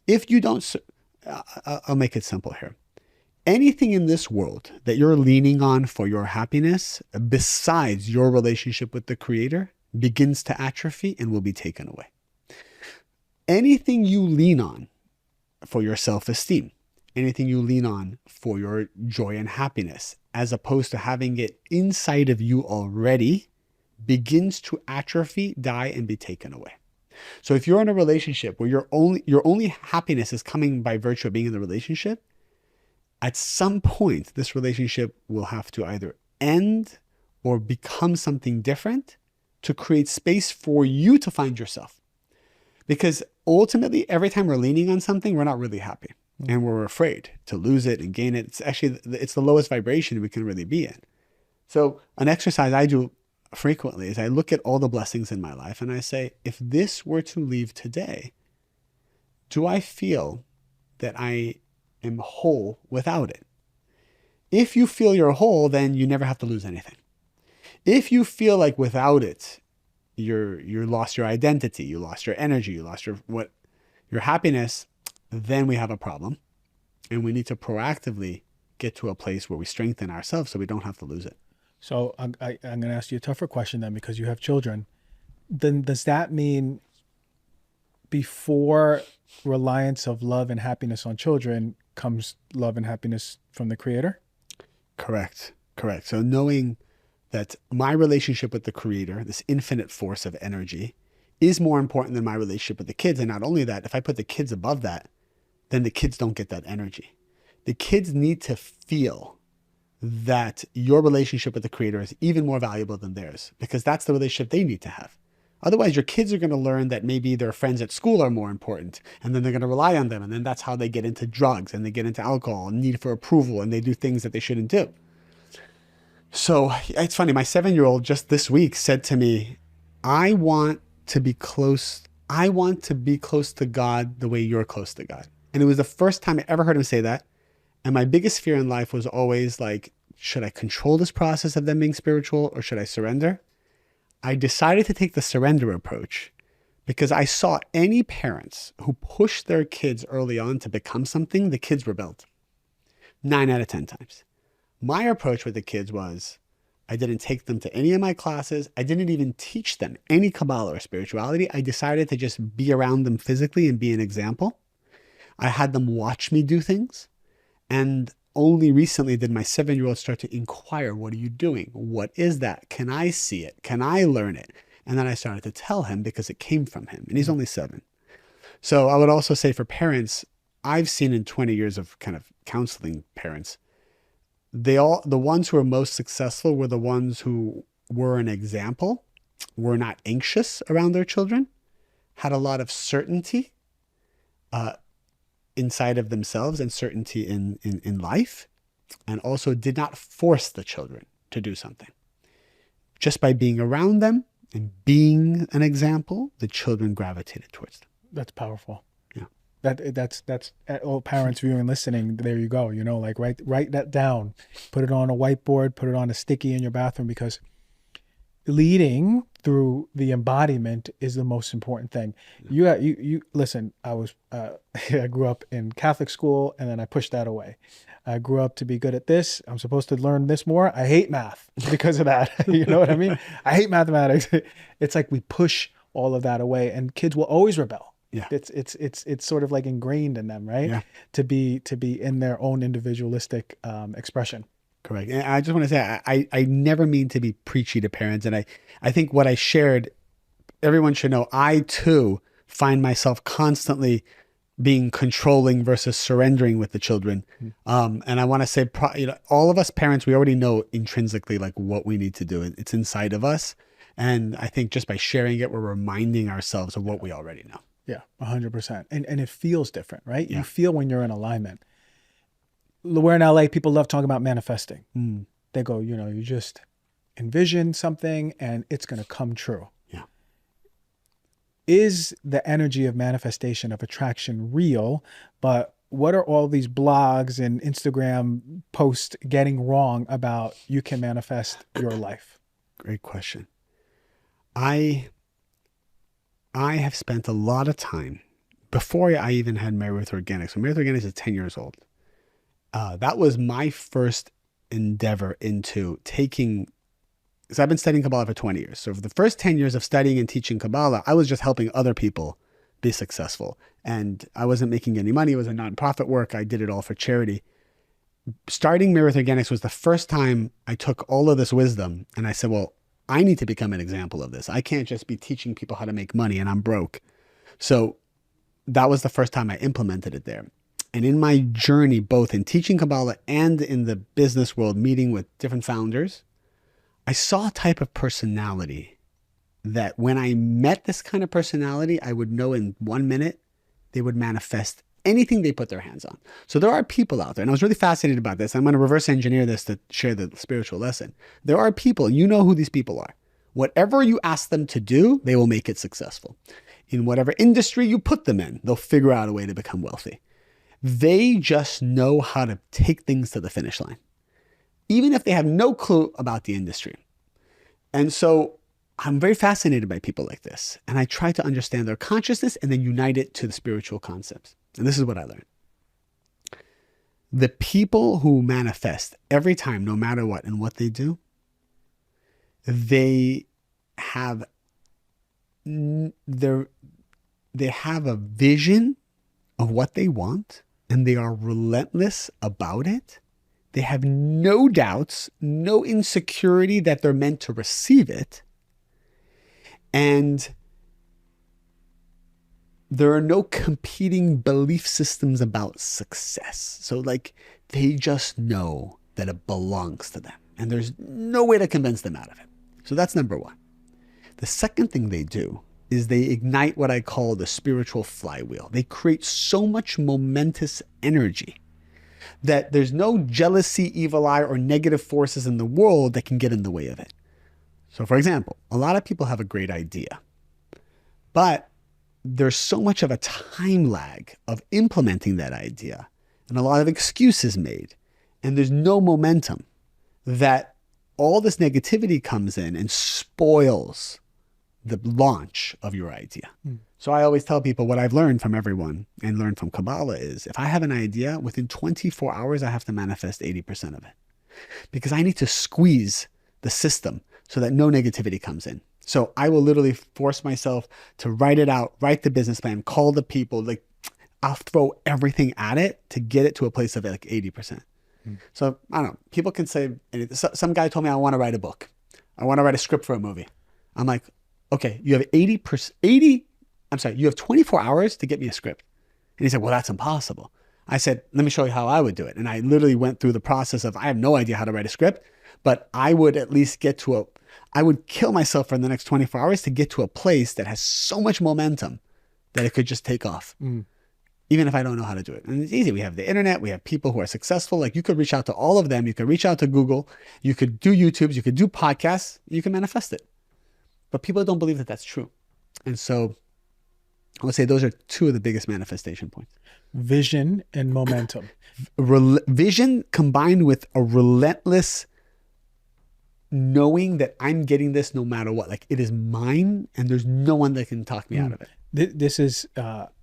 If you don't, I'll make it simple here. Anything in this world that you're leaning on for your happiness, besides your relationship with the Creator, begins to atrophy and will be taken away. Anything you lean on for your self-esteem, anything you lean on for your joy and happiness, as opposed to having it inside of you already, begins to atrophy, die, and be taken away. So if you're in a relationship where your only happiness is coming by virtue of being in the relationship, at some point, this relationship will have to either end or become something different to create space for you to find yourself. Because ultimately, every time we're leaning on something, we're not really happy. And we're afraid to lose it and gain it. It's the lowest vibration we can really be in. So an exercise I do frequently is I look at all the blessings in my life and I say, if this were to leave today, do I feel that I am whole without it? If you feel you're whole, then you never have to lose anything. If you feel like without it, you lost your identity, you lost your energy, you lost your happiness, then we have a problem. And we need to proactively get to a place where we strengthen ourselves so we don't have to lose it. So I'm going to ask you a tougher question then, because you have children. Then does that mean before reliance of love and happiness on children comes love and happiness from the Creator? Correct. So knowing that my relationship with the Creator, this infinite force of energy, is more important than my relationship with the kids. And not only that, if I put the kids above that, then the kids don't get that energy. The kids need to feel that your relationship with the Creator is even more valuable than theirs, because that's the relationship they need to have. Otherwise, your kids are going to learn that maybe their friends at school are more important, and then they're going to rely on them. And then that's how they get into drugs and they get into alcohol and need for approval, and they do things that they shouldn't do. So it's funny. My 7-year-old just this week said to me, I want to be close. I want to be close to God the way you're close to God. And it was the first time I ever heard him say that. And my biggest fear in life was always like, should I control this process of them being spiritual or should I surrender? I decided to take the surrender approach because I saw any parents who pushed their kids early on to become something, the kids rebelled 9 out of 10 times. My approach with the kids was I didn't take them to any of my classes. I didn't even teach them any Kabbalah or spirituality. I decided to just be around them physically and be an example. I had them watch me do things. And only recently did my 7-year-old start to inquire, what are you doing? What is that? Can I see it? Can I learn it? And then I started to tell him because it came from him. And he's only 7. So I would also say for parents, I've seen in 20 years of kind of counseling parents, the ones who were most successful were the ones who were an example, were not anxious around their children, had a lot of certainty inside of themselves and certainty in life, and also did not force the children to do something. Just by being around them and being an example, the children gravitated towards them. That's powerful. Yeah. That's all parents viewing and listening. There you go. You know, like write that down, put it on a whiteboard, put it on a sticky in your bathroom, because leading through the embodiment is the most important thing. You listen, I grew up in Catholic school and then I pushed that away. I grew up to be good at this. I'm supposed to learn this more. I hate math because of that. You know what I mean? I hate mathematics. It's like we push all of that away and kids will always rebel. Yeah. It's sort of like ingrained in them, right? Yeah. To be in their own individualistic expression. Correct. And I just want to say, I never mean to be preachy to parents. And I think what I shared, everyone should know, I too find myself constantly being controlling versus surrendering with the children. And I want to say, all of us parents, we already know intrinsically like what we need to do. It's inside of us. And I think just by sharing it, we're reminding ourselves of what we already know. Yeah, 100%. And it feels different, right? Yeah. You feel when you're in alignment. We're in LA, people love talking about manifesting. They go, you just envision something and it's going to come true. Yeah. Is the energy of manifestation, of attraction real? But what are all these blogs and Instagram posts getting wrong about you can manifest your life? Great question. I have spent a lot of time before I even had Married with Organics. So Married with Organics is 10 years old. That was my first endeavor into taking, because I've been studying Kabbalah for 20 years. So for the first 10 years of studying and teaching Kabbalah, I was just helping other people be successful. And I wasn't making any money. It was a nonprofit work. I did it all for charity. Starting Married with Organics was the first time I took all of this wisdom and I said, well, I need to become an example of this. I can't just be teaching people how to make money and I'm broke. So that was the first time I implemented it there. And in my journey, both in teaching Kabbalah and in the business world, meeting with different founders, I saw a type of personality that when I met this kind of personality, I would know in 1 minute, they would manifest anything they put their hands on. So there are people out there, and I was really fascinated about this. I'm going to reverse engineer this to share the spiritual lesson. There are people, you know who these people are. Whatever you ask them to do, they will make it successful. In whatever industry you put them in, they'll figure out a way to become wealthy. They just know how to take things to the finish line, even if they have no clue about the industry. And so I'm very fascinated by people like this. And I try to understand their consciousness and then unite it to the spiritual concepts. And this is what I learned. The people who manifest every time, no matter what, and what they do, they have a vision of what they want. And they are relentless about it. They have no doubts, no insecurity that they're meant to receive it. And there are no competing belief systems about success. So like they just know that it belongs to them. And there's no way to convince them out of it. So that's number one. The second thing they do is they ignite what I call the spiritual flywheel. They create so much momentous energy that there's no jealousy, evil eye, or negative forces in the world that can get in the way of it. So for example, a lot of people have a great idea, but there's so much of a time lag of implementing that idea and a lot of excuses made, and there's no momentum, that all this negativity comes in and spoils the launch of your idea. So I always tell people what I've learned from everyone and learned from Kabbalah is, if I have an idea, within 24 hours, I have to manifest 80% of it, because I need to squeeze the system so that no negativity comes in. So I will literally force myself to write it out, write the business plan, call the people, like I'll throw everything at it to get it to a place of like 80%. So I don't know, people can say, some guy told me, I want to write a book. I want to write a script for a movie. I'm like, okay, you have you have 24 hours to get me a script. And he said, well, that's impossible. I said, let me show you how I would do it. And I literally went through the process of, I have no idea how to write a script, but I would at least I would kill myself for the next 24 hours to get to a place that has so much momentum that it could just take off. Even if I don't know how to do it. And it's easy. We have the internet. We have people who are successful. Like, you could reach out to all of them. You could reach out to Google. You could do YouTubes. You could do podcasts. You can manifest it. But people don't believe that that's true. And so I would say those are two of the biggest manifestation points. Vision and momentum. Vision combined with a relentless knowing that I'm getting this no matter what. Like, it is mine and there's no one that can talk me out of it. This is,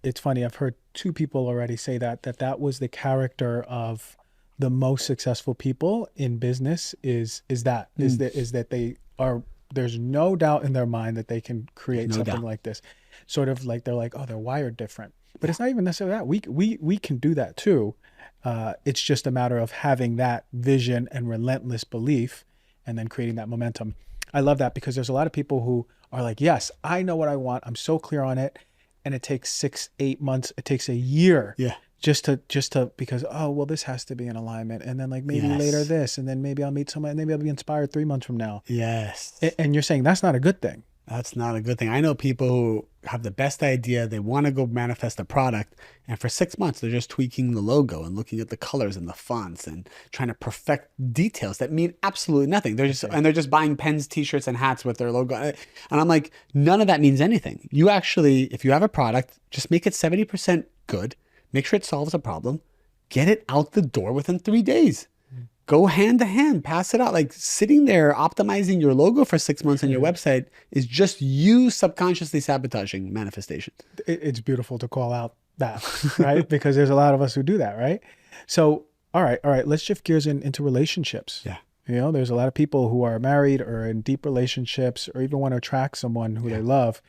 it's funny. I've heard two people already say that was the character of the most successful people in business is that they are, there's no doubt in their mind that they can create something like this. Sort of like, they're like, oh, they're wired different, but it's not even necessarily that. We can do that too. It's just a matter of having that vision and relentless belief and then creating that momentum. I love that, because there's a lot of people who are like, yes, I know what I want. I'm so clear on it. And it takes 6-8 months. It takes a year. Yeah. Just to, because, oh, well, this has to be in alignment. And then like maybe later this, and then maybe I'll meet someone and maybe I'll be inspired 3 months from now. Yes. And you're saying that's not a good thing. That's not a good thing. I know people who have the best idea. They want to go manifest a product. And for 6 months, they're just tweaking the logo and looking at the colors and the fonts and trying to perfect details that mean absolutely nothing. They're just buying pens, t-shirts, and hats with their logo. And I'm like, none of that means anything. You actually, if you have a product, just make it 70% good. Make sure it solves a problem. Get it out the door within 3 days. Go hand to hand, pass it out. Like, sitting there optimizing your logo for 6 months on your website is just you subconsciously sabotaging manifestation. It's beautiful to call out that, right? Because there's a lot of us who do that, right? So, all right. Let's shift gears into relationships. Yeah. You know, there's a lot of people who are married or in deep relationships or even want to attract someone who they love.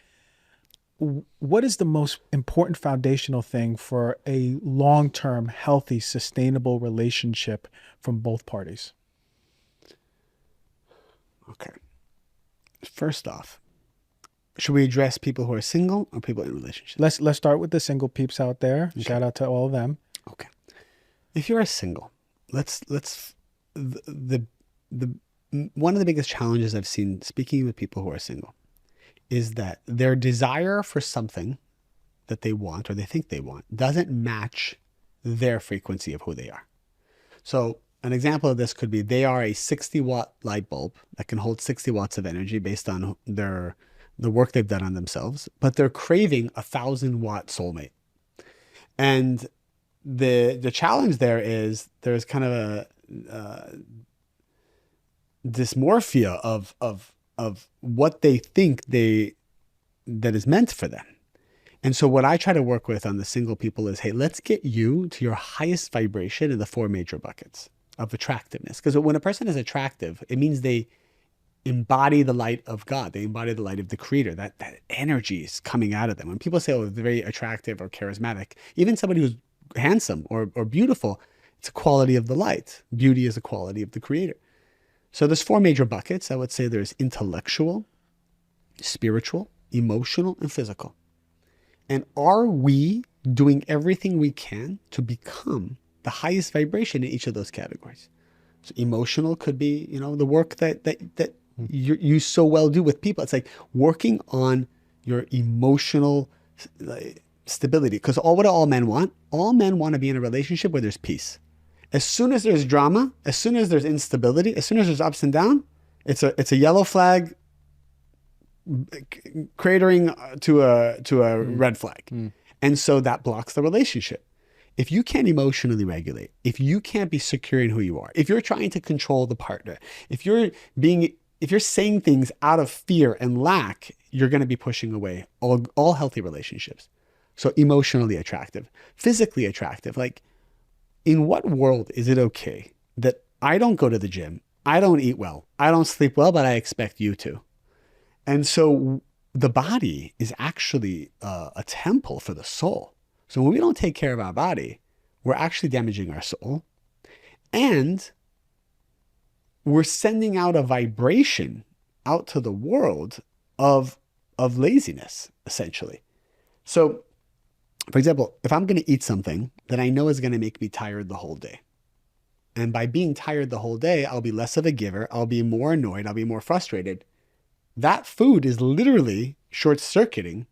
What is the most important foundational thing for a long-term, healthy, sustainable relationship from both parties? Okay. First off, should we address people who are single or people in relationships? Let's start with the single peeps out there. Okay. Shout out to all of them. Okay. If you are single, the one of the biggest challenges I've seen speaking with people who are single is that their desire for something that they want or they think they want doesn't match their frequency of who they are. So an example of this could be they are a 60-watt light bulb that can hold 60 watts of energy based on the work they've done on themselves, but they're craving a 1,000-watt soulmate. And the challenge there is there's kind of a dysmorphia of what they think that is meant for them. And so what I try to work with on the single people is, hey, let's get you to your highest vibration in the 4 major buckets of attractiveness. Because when a person is attractive, it means they embody the light of God. They embody the light of the Creator. That energy is coming out of them. When people say, oh, they're very attractive or charismatic, even somebody who's handsome or beautiful, it's a quality of the light. Beauty is a quality of the Creator. So there's 4 major buckets. I would say there's intellectual, spiritual, emotional, and physical. And are we doing everything we can to become the highest vibration in each of those categories? So emotional could be, the work that you so well do with people. It's like working on your emotional stability. Because what do all men want? All men want to be in a relationship where there's peace. As soon as there's drama, as soon as there's instability, as soon as there's ups and downs, it's a yellow flag cratering to a red flag. And so that blocks the relationship. If you can't emotionally regulate, if you can't be secure in who you are, if you're trying to control the partner, if you're saying things out of fear and lack, you're going to be pushing away all healthy relationships. So emotionally attractive, physically attractive. Like, in what world is it okay that I don't go to the gym, I don't eat well, I don't sleep well, but I expect you to? And so the body is actually a temple for the soul. So when we don't take care of our body, we're actually damaging our soul, and we're sending out a vibration out to the world of laziness, essentially. So, for example, if I'm going to eat something that I know is going to make me tired the whole day, and by being tired the whole day, I'll be less of a giver, I'll be more annoyed, I'll be more frustrated, that food is literally short-circuiting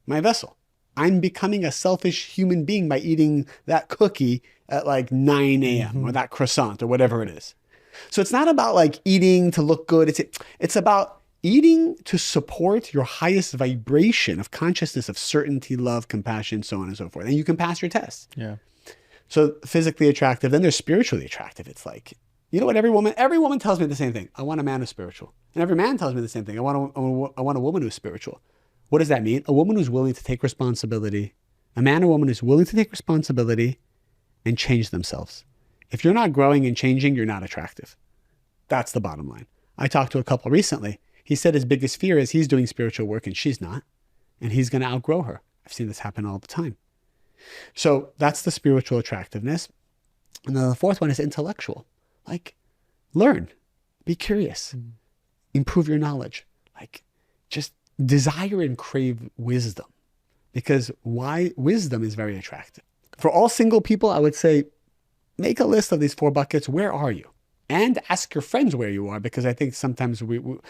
my vessel. I'm becoming a selfish human being by eating that cookie at like 9 a.m. or that croissant or whatever it is. So it's not about like eating to look good. It's about eating to support your highest vibration of consciousness, of certainty, love, compassion, so on and so forth. And you can pass your tests. Yeah. So physically attractive, then there's spiritually attractive. It's like, you know what, every woman tells me the same thing. I want a man who's spiritual. And every man tells me the same thing. I want a woman who's spiritual. What does that mean? A woman who's willing to take responsibility. A man or woman who's willing to take responsibility and change themselves. If you're not growing and changing, you're not attractive. That's the bottom line. I talked to a couple recently. He said his biggest fear is he's doing spiritual work and she's not. And he's going to outgrow her. I've seen this happen all the time. So that's the spiritual attractiveness. And then the fourth one is intellectual. Like, learn, be curious, improve your knowledge. Like, just desire and crave wisdom, because wisdom is very attractive. For all single people, I would say, make a list of these 4 buckets. Where are you? And ask your friends where you are, because I think sometimes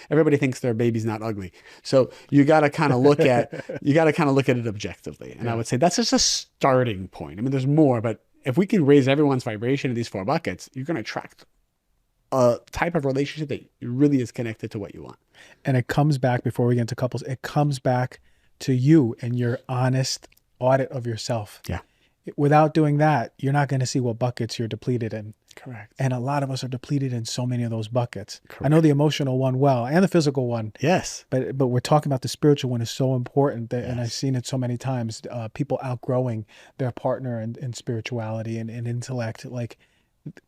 everybody thinks their baby's not ugly. So you got to kind of look at it objectively. And I would say that's just a starting point. I mean, there's more, but if we can raise everyone's vibration in these 4 buckets, you're going to attract a type of relationship that really is connected to what you want. And it comes back, before we get into couples, it comes back to you and your honest audit of yourself. Yeah. Without doing that, you're not going to see what buckets you're depleted in. Correct. And a lot of us are depleted in so many of those buckets. Correct. I know the emotional one well, and the physical one. Yes. But we're talking about the spiritual one is so important. Yes. And I've seen it so many times, people outgrowing their partner in spirituality and intellect. Like,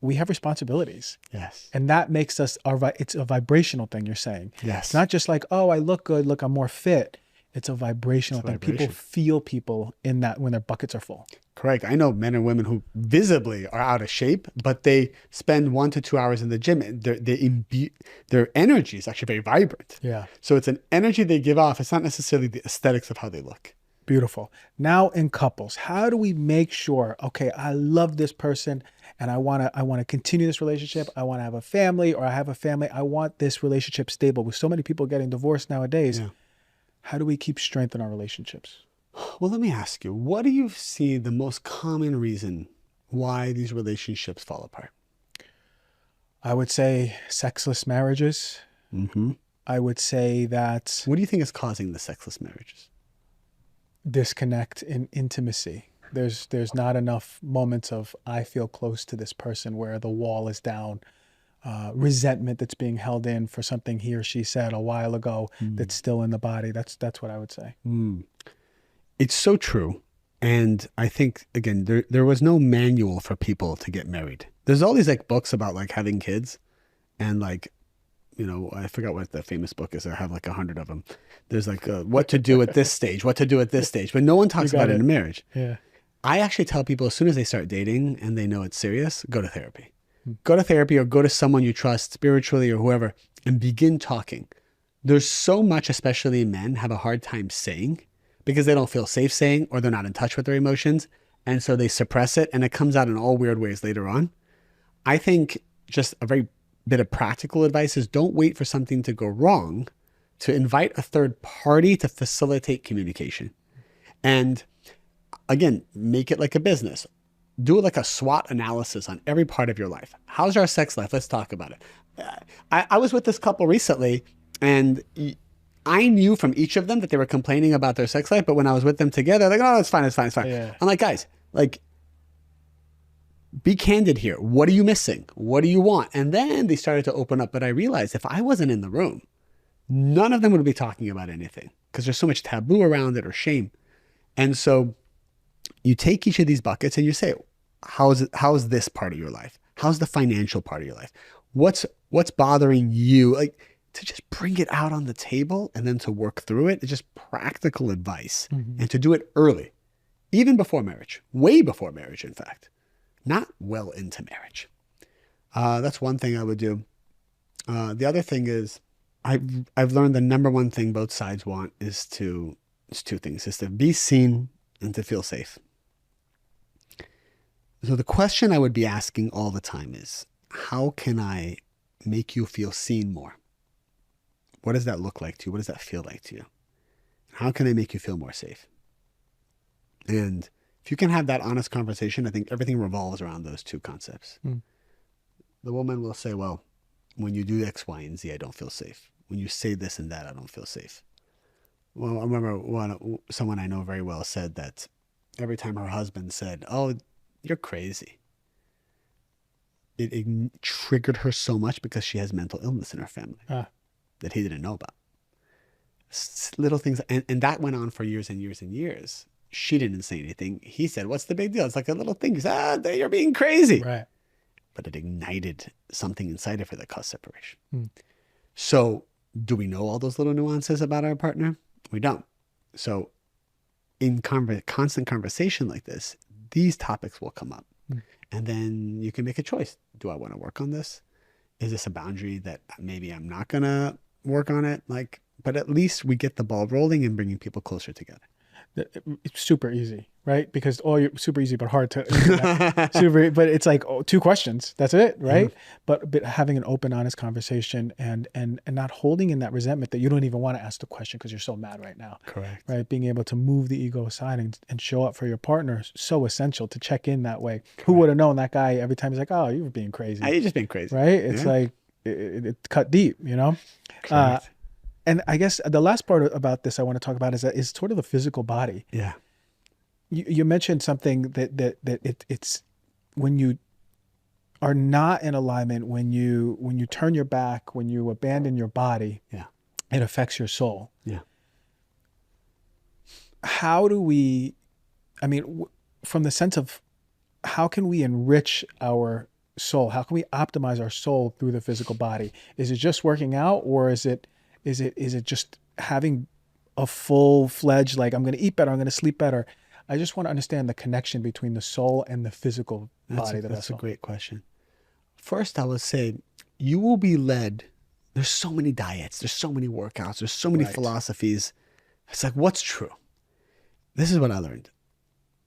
we have responsibilities. Yes. And that makes us, it's a vibrational thing, you're saying. Yes. It's not just like, oh, I look good, look, I'm more fit. It's a vibrational thing. People feel people in that when their buckets are full. Correct. I know men and women who visibly are out of shape, but they spend 1 to 2 hours in the gym. And their energy is actually very vibrant. Yeah. So it's an energy they give off. It's not necessarily the aesthetics of how they look. Beautiful. Now in couples, how do we make sure, okay, I love this person and I want to continue this relationship. I want to have a family, or I have a family. I want this relationship stable. With so many people getting divorced nowadays, Yeah. how do we keep strength in our relationships? Well, let me ask you, what do you see the most common reason why these relationships fall apart? I would say sexless marriages. Mm-hmm. I would say that What do you think is causing the sexless marriages? disconnect in intimacy. There's not enough moments of I feel close to this person where the wall is down. Resentment that's being held in for something he or she said a while ago that's still in the body. That's what I would say. It's so true. And I think, again, there was no manual for people to get married. There's all these like books about like having kids, and like, you know, I forgot what the famous book is. I have like 100 of them. There's like what to do at this stage, what to do at this stage, but no one talks about it in marriage. Yeah. I actually tell people, as soon as they start dating and they know it's serious, go to therapy. Go to therapy, or go to someone you trust spiritually or whoever, and begin talking. There's so much, especially men, have a hard time saying, because they don't feel safe saying, or they're not in touch with their emotions. And so they suppress it, and it comes out in all weird ways later on. I think just a very bit of practical advice is, don't wait for something to go wrong to invite a third party to facilitate communication. And again, make it like a business. do like a SWOT analysis on every part of your life. How's our sex life? Let's talk about it. I was with this couple recently, and I knew from each of them that they were complaining about their sex life, but when I was with them together, like, oh, it's fine, it's fine, it's fine. Yeah. I'm like, guys, like, be candid here. What are you missing? What do you want? And then they started to open up, but I realized if I wasn't in the room, none of them would be talking about anything because there's so much taboo around it or shame. And so you take each of these buckets and you say, how's this part of your life? How's the financial part of your life? What's bothering you? Like, to just bring it out on the table and then to work through it. It's just practical advice, and to do it early, even before marriage, way before marriage, in fact, not well into marriage. That's one thing I would do. The other thing is I've learned the number one thing both sides want is two things, is to be seen and to feel safe. So the question I would be asking all the time is, how can I make you feel seen more? What does that look like to you? What does that feel like to you? How can I make you feel more safe? And if you can have that honest conversation, I think everything revolves around those two concepts. The woman will say, well, when you do X, Y, and Z, I don't feel safe. When you say this and that, I don't feel safe. Well, I remember someone I know very well said that every time her husband said, oh, you're crazy, it triggered her so much because she has mental illness in her family that he didn't know about. Little things. And that went on for years and years and years. She didn't say anything. He said, what's the big deal? It's like a little thing. He said, you're being crazy. Right. But it ignited something inside of her that caused separation. So do we know all those little nuances about our partner? We don't. So in constant conversation like this, these topics will come up. And then you can make a choice. Do I want to work on this? Is this a boundary that maybe I'm not going to work on it? But at least we get the ball rolling and bringing people closer together. It's super easy, right? Because you're super easy, but hard to super. But it's like two questions. That's it, right? But having an open, honest conversation and not holding in that resentment that you don't even want to ask the question because you're so mad right now. Correct. Right? Being able to move the ego aside and show up for your partner is so essential to check in that way. Correct. Who would have known that guy every time he's like, oh, you were being crazy. You're just being crazy. Right? It's like it cut deep, you know? Correct. And I guess the last part about this I want to talk about is sort of the physical body. Yeah. You mentioned something that it's when you are not in alignment, when you turn your back, when you abandon your body, it affects your soul. Yeah. How do we, from the sense of how can we enrich our soul? How can we optimize our soul through the physical body? Is it just working out, or is it just having a full-fledged, like, I'm going to eat better, I'm going to sleep better? I just want to understand the connection between the soul and the physical body. That's a great question. First, I would say you will be led. There's so many diets. There's so many workouts. There's so many philosophies. It's like, what's true? This is what I learned.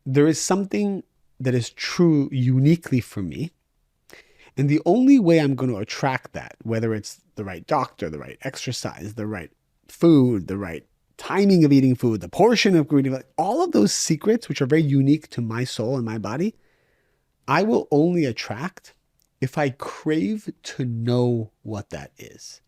There is something that is true uniquely for me. And the only way I'm going to attract that, whether it's the right doctor, the right exercise, the right food, the right timing of eating food, the portion of eating, all of those secrets, which are very unique to my soul and my body, I will only attract if I crave to know what that is,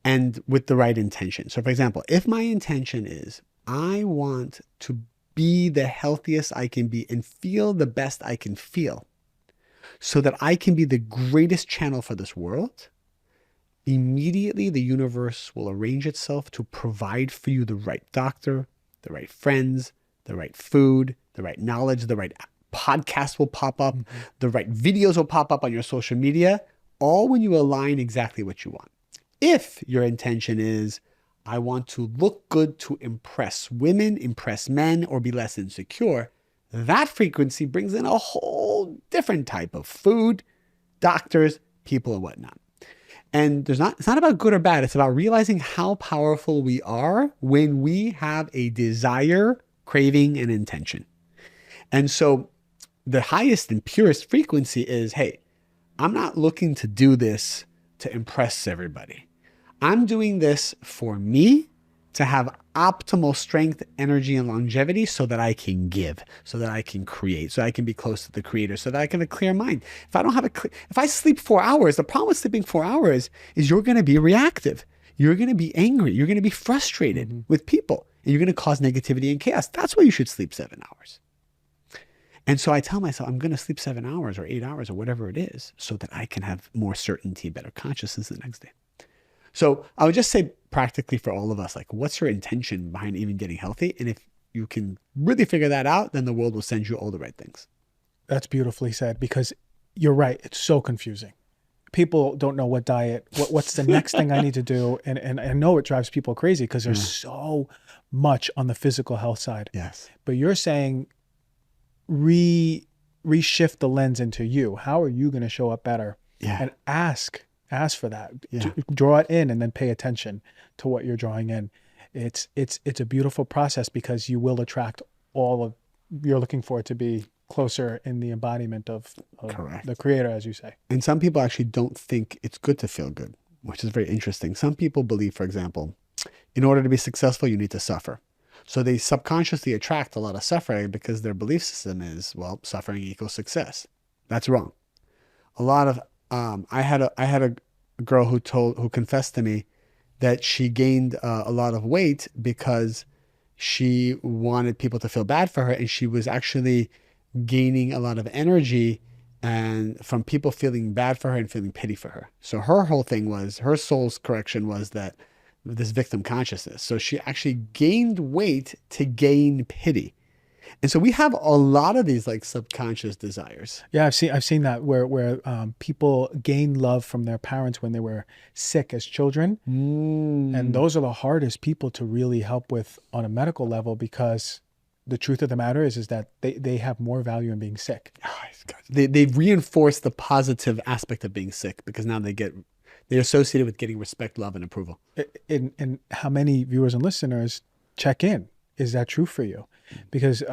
and with the right intention. So for example, if my intention is, I want to be the healthiest I can be and feel the best I can feel, so that I can be the greatest channel for this world, immediately the universe will arrange itself to provide for you the right doctor, the right friends, the right food, the right knowledge, the right podcast will pop up, the right videos will pop up on your social media, all when you align exactly what you want. If your intention is, I want to look good to impress women, impress men, or be less insecure, that frequency brings in a whole different type of food, doctors, people, and whatnot. And it's not about good or bad. It's about realizing how powerful we are when we have a desire, craving, and intention. And so the highest and purest frequency is, hey, I'm not looking to do this to impress everybody. I'm doing this for me to have optimal strength, energy, and longevity so that I can give, so that I can create, so I can be close to the creator, so that I can have a clear mind. If I don't have if I sleep 4 hours, the problem with sleeping 4 hours is you're going to be reactive. You're going to be angry. You're going to be frustrated with people, and you're going to cause negativity and chaos. That's why you should sleep 7 hours. And so I tell myself, I'm going to sleep 7 hours or 8 hours or whatever it is so that I can have more certainty, better consciousness the next day. So I would just say practically for all of us, like, what's your intention behind even getting healthy? And if you can really figure that out, then the world will send you all the right things. That's beautifully said, because you're right. It's so confusing. People don't know what diet, what's the next thing I need to do. And I know it drives people crazy because there's so much on the physical health side. Yes. But you're saying reshift the lens into you. How are you going to show up better? Yeah. And ask for that. Draw it in and then pay attention to what you're drawing in. It's a beautiful process because you will attract all of you're looking for it to be closer in the embodiment of the creator, as you say. And some people actually don't think it's good to feel good, which is very interesting. Some people believe, for example, in order to be successful, you need to suffer. So they subconsciously attract a lot of suffering because their belief system is, well, suffering equals success. That's wrong. A lot of I had a girl who confessed to me that she gained a lot of weight because she wanted people to feel bad for her, and she was actually gaining a lot of energy and from people feeling bad for her and feeling pity for her. So her whole thing was, her soul's correction was that this victim consciousness. So she actually gained weight to gain pity. And so we have a lot of these like subconscious desires. Yeah, I've seen that where people gain love from their parents when they were sick as children, and those are the hardest people to really help with on a medical level, because the truth of the matter is that they have more value in being sick. They've reinforced the positive aspect of being sick because now they're associated with getting respect, love, and approval. And how many viewers and listeners check in? Is that true for you? Because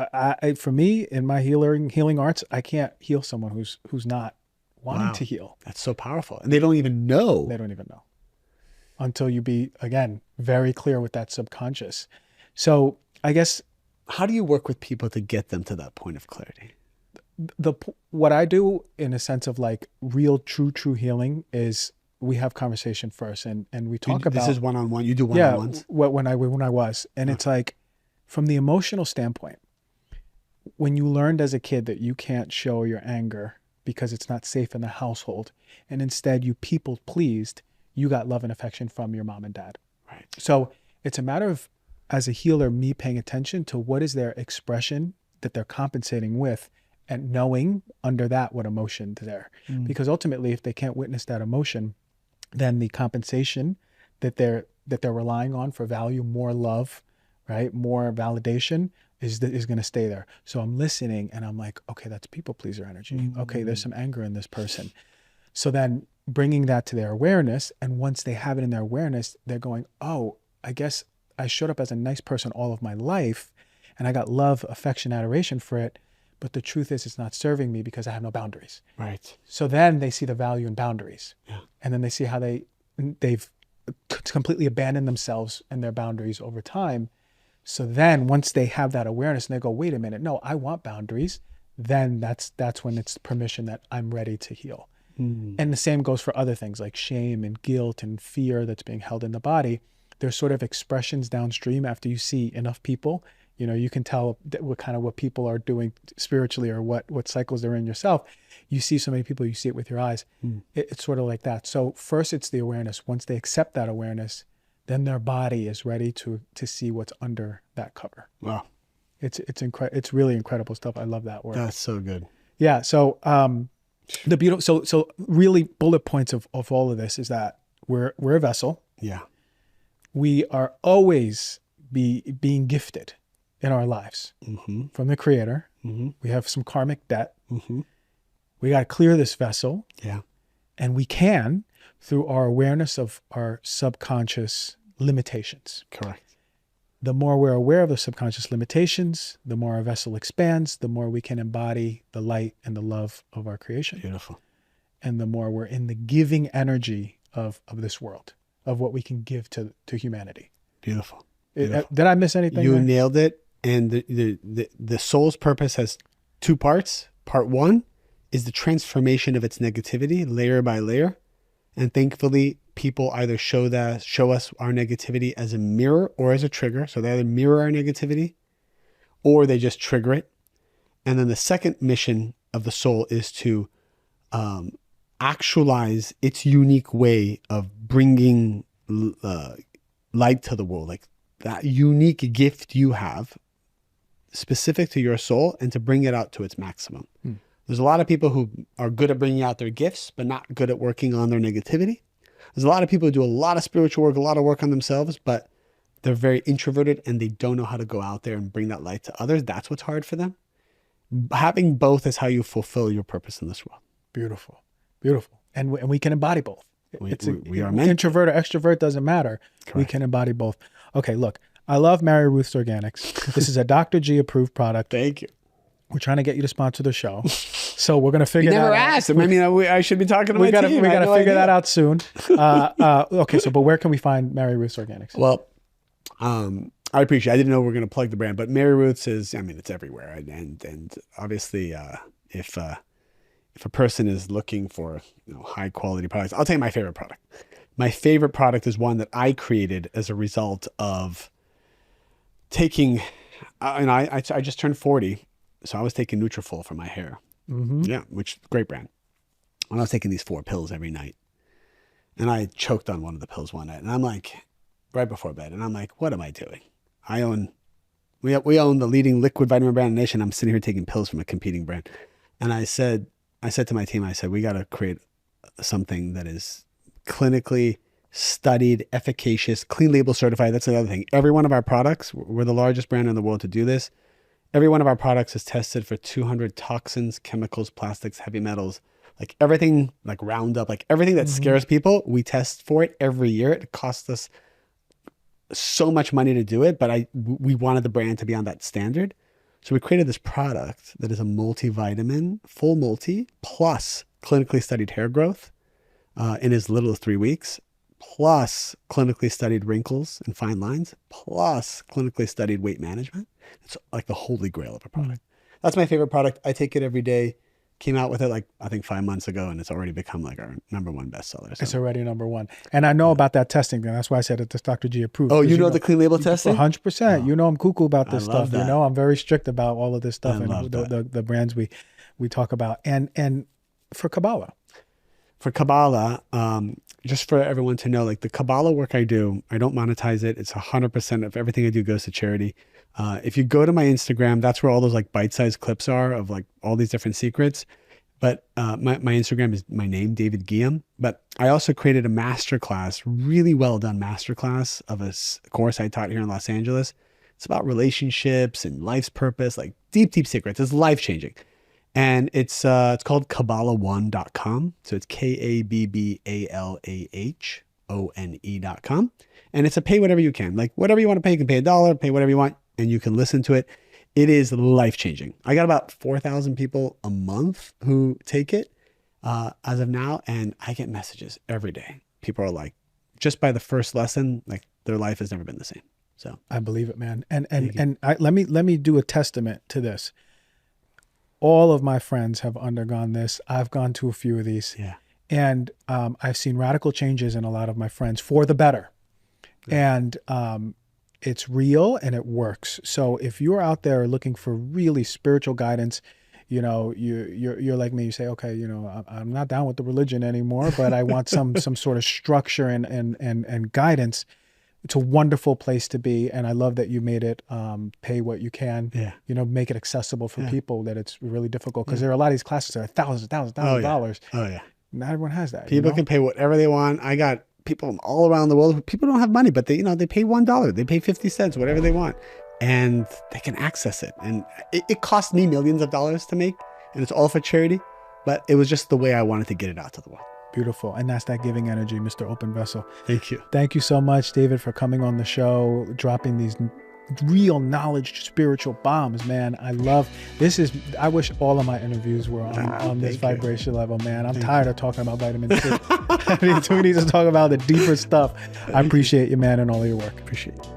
for me, in my healing arts, I can't heal someone who's not wanting to heal. That's so powerful. And they don't even know. They don't even know until you be, again, very clear with that subconscious. So I guess, how do you work with people to get them to that point of clarity? What I do in a sense of like real, true healing is we have conversation first, and we talk about. This is one-on-one. You do one-on-ones. Yeah, when I was, and it's like, from the emotional standpoint, when you learned as a kid that you can't show your anger because it's not safe in the household, and instead you people pleased, you got love and affection from your mom and dad. Right. So it's a matter of, as a healer, me paying attention to what is their expression that they're compensating with, and knowing under that what emotion is there. Because ultimately, if they can't witness that emotion, then the compensation that they're relying on for value, more love, right, more validation, is going to stay there. So I'm listening and I'm like, okay, that's people pleaser energy. Okay, there's some anger in this person. So then bringing that to their awareness, and once they have it in their awareness, they're going, oh, I guess I showed up as a nice person all of my life, and I got love, affection, adoration for it. But the truth is, it's not serving me because I have no boundaries. Right. So then they see the value in boundaries. Yeah. And then they see how they've completely abandoned themselves and their boundaries over time. So then once they have that awareness and they go, wait a minute, no, I want boundaries, then that's when it's permission that I'm ready to heal. And the same goes for other things like shame and guilt and fear that's being held in the body. There's sort of expressions downstream after you see enough people. You know, you can tell what people are doing spiritually, or what cycles they're in yourself. You see so many people, you see it with your eyes. It's sort of like that. So first it's the awareness. Once they accept that awareness, then their body is ready to see what's under that cover. Wow. It's really incredible stuff. I love that word. That's so good. Yeah. So so really bullet points of all of this is that we're a vessel. Yeah. We are always being gifted in our lives from the creator. We have some karmic debt. We got to clear this vessel. Yeah. And we can through our awareness of our subconscious limitations. Correct. The more we're aware of the subconscious limitations, the more our vessel expands, the more we can embody the light and the love of our creation. Beautiful. And the more we're in the giving energy of this world, of what we can give to humanity. Beautiful. Did I miss anything? You there? nailed it. And the soul's purpose has two parts. Part one is the transformation of its negativity layer by layer. And thankfully, people either show us our negativity as a mirror or as a trigger. So they either mirror our negativity or they just trigger it. And then the second mission of the soul is to actualize its unique way of bringing light to the world, like that unique gift you have specific to your soul, and to bring it out to its maximum. There's a lot of people who are good at bringing out their gifts, but not good at working on their negativity. There's a lot of people who do a lot of spiritual work, a lot of work on themselves, but they're very introverted and they don't know how to go out there and bring that light to others. That's what's hard for them. Having both is how you fulfill your purpose in this world. Beautiful. Beautiful. And we can embody both. We are meant introvert or extrovert doesn't matter. Correct. We can embody both. Okay, look, I love Mary Ruth's Organics. This is a Dr. G approved product. Thank you. We're trying to get you to sponsor the show. So we're going to figure that out. You never asked. I mean, I should be talking to my team. We got to figure that out soon. Okay, but where can we find Mary Ruth's Organics? Well, I appreciate it. I didn't know we were going to plug the brand, but Mary Ruth's is, I mean, it's everywhere. And obviously, if a person is looking for high quality products, I'll tell you my favorite product. My favorite product is one that I created as a result of taking, and I just turned 40. So I was taking Nutrafol for my hair. Mm-hmm. Yeah, which great brand. And I was taking these 4 pills every night. And I choked on one of the pills one night. And I'm like, right before bed. And I'm like, what am I doing? We own the leading liquid vitamin brand in the nation. I'm sitting here taking pills from a competing brand. And I said to my team, we got to create something that is clinically studied, efficacious, clean label certified. That's the other thing. Every one of our products, we're the largest brand in the world to do this. Every one of our products is tested for 200 toxins, chemicals, plastics, heavy metals, like everything, like Roundup, like everything that scares people. We test for it every year. It costs us so much money to do it, but we wanted the brand to be on that standard. So we created this product that is a multivitamin, full multi, plus clinically studied hair growth in as little as 3 weeks, plus clinically studied wrinkles and fine lines, plus clinically studied weight management. It's like the holy grail of a product. That's my favorite product. I take it every day. Came out with it I think 5 months ago, and it's already become like our #1 bestseller. So. It's already #1. And I know about that testing thing. That's why I said it's Dr. G approved. Oh, you know the clean label testing? 100%. Oh. I'm cuckoo about this stuff. That. I'm very strict about all of this stuff and the brands we talk about. And for Kabbalah. For Kabbalah, just for everyone to know, like the Kabbalah work I do, I don't monetize it. It's 100% of everything I do goes to charity. If you go to my Instagram, that's where all those like bite-sized clips are of like all these different secrets. But my Instagram is my name, David Ghiyam. But I also created a masterclass, really well done masterclass of a course I taught here in Los Angeles. It's about relationships and life's purpose, like deep, deep secrets. It's life-changing. And it's called Kabbalah1.com. So it's KABBALAHONE.com. And it's a pay whatever you can. Like whatever you want to pay, you can pay $1, pay whatever you want, and you can listen to it. It is life-changing. I got about 4,000 people a month who take it as of now, and I get messages every day. People are like, just by the first lesson, like their life has never been the same. So I believe it, man. Let me do a testament to this. All of my friends have undergone this. I've gone to a few of these. Yeah. And I've seen radical changes in a lot of my friends for the better. Yeah. And it's real and it works. So if you're out there looking for really spiritual guidance, you're like me, you say, okay, I'm not down with the religion anymore, but I want some sort of structure and guidance. It's a wonderful place to be. And I love that you made it pay what you can, make it accessible for people that it's really difficult. Because there are a lot of these classes that are thousands of dollars. Oh, yeah. Not everyone has that. People can pay whatever they want. I got people all around the world. People don't have money, but they pay $1. They pay 50 cents, whatever they want. And they can access it. And it cost me millions of dollars to make. And it's all for charity. But it was just the way I wanted to get it out to the world. Beautiful. And that's that giving energy, Mr. Open Vessel. Thank you. Thank you so much, David, for coming on the show, dropping these real knowledge, spiritual bombs, man. I love this. I wish all of my interviews were on this vibration level, man. I'm tired of talking about vitamin C. We need to talk about the deeper stuff. I appreciate you, man, and all your work. Appreciate it.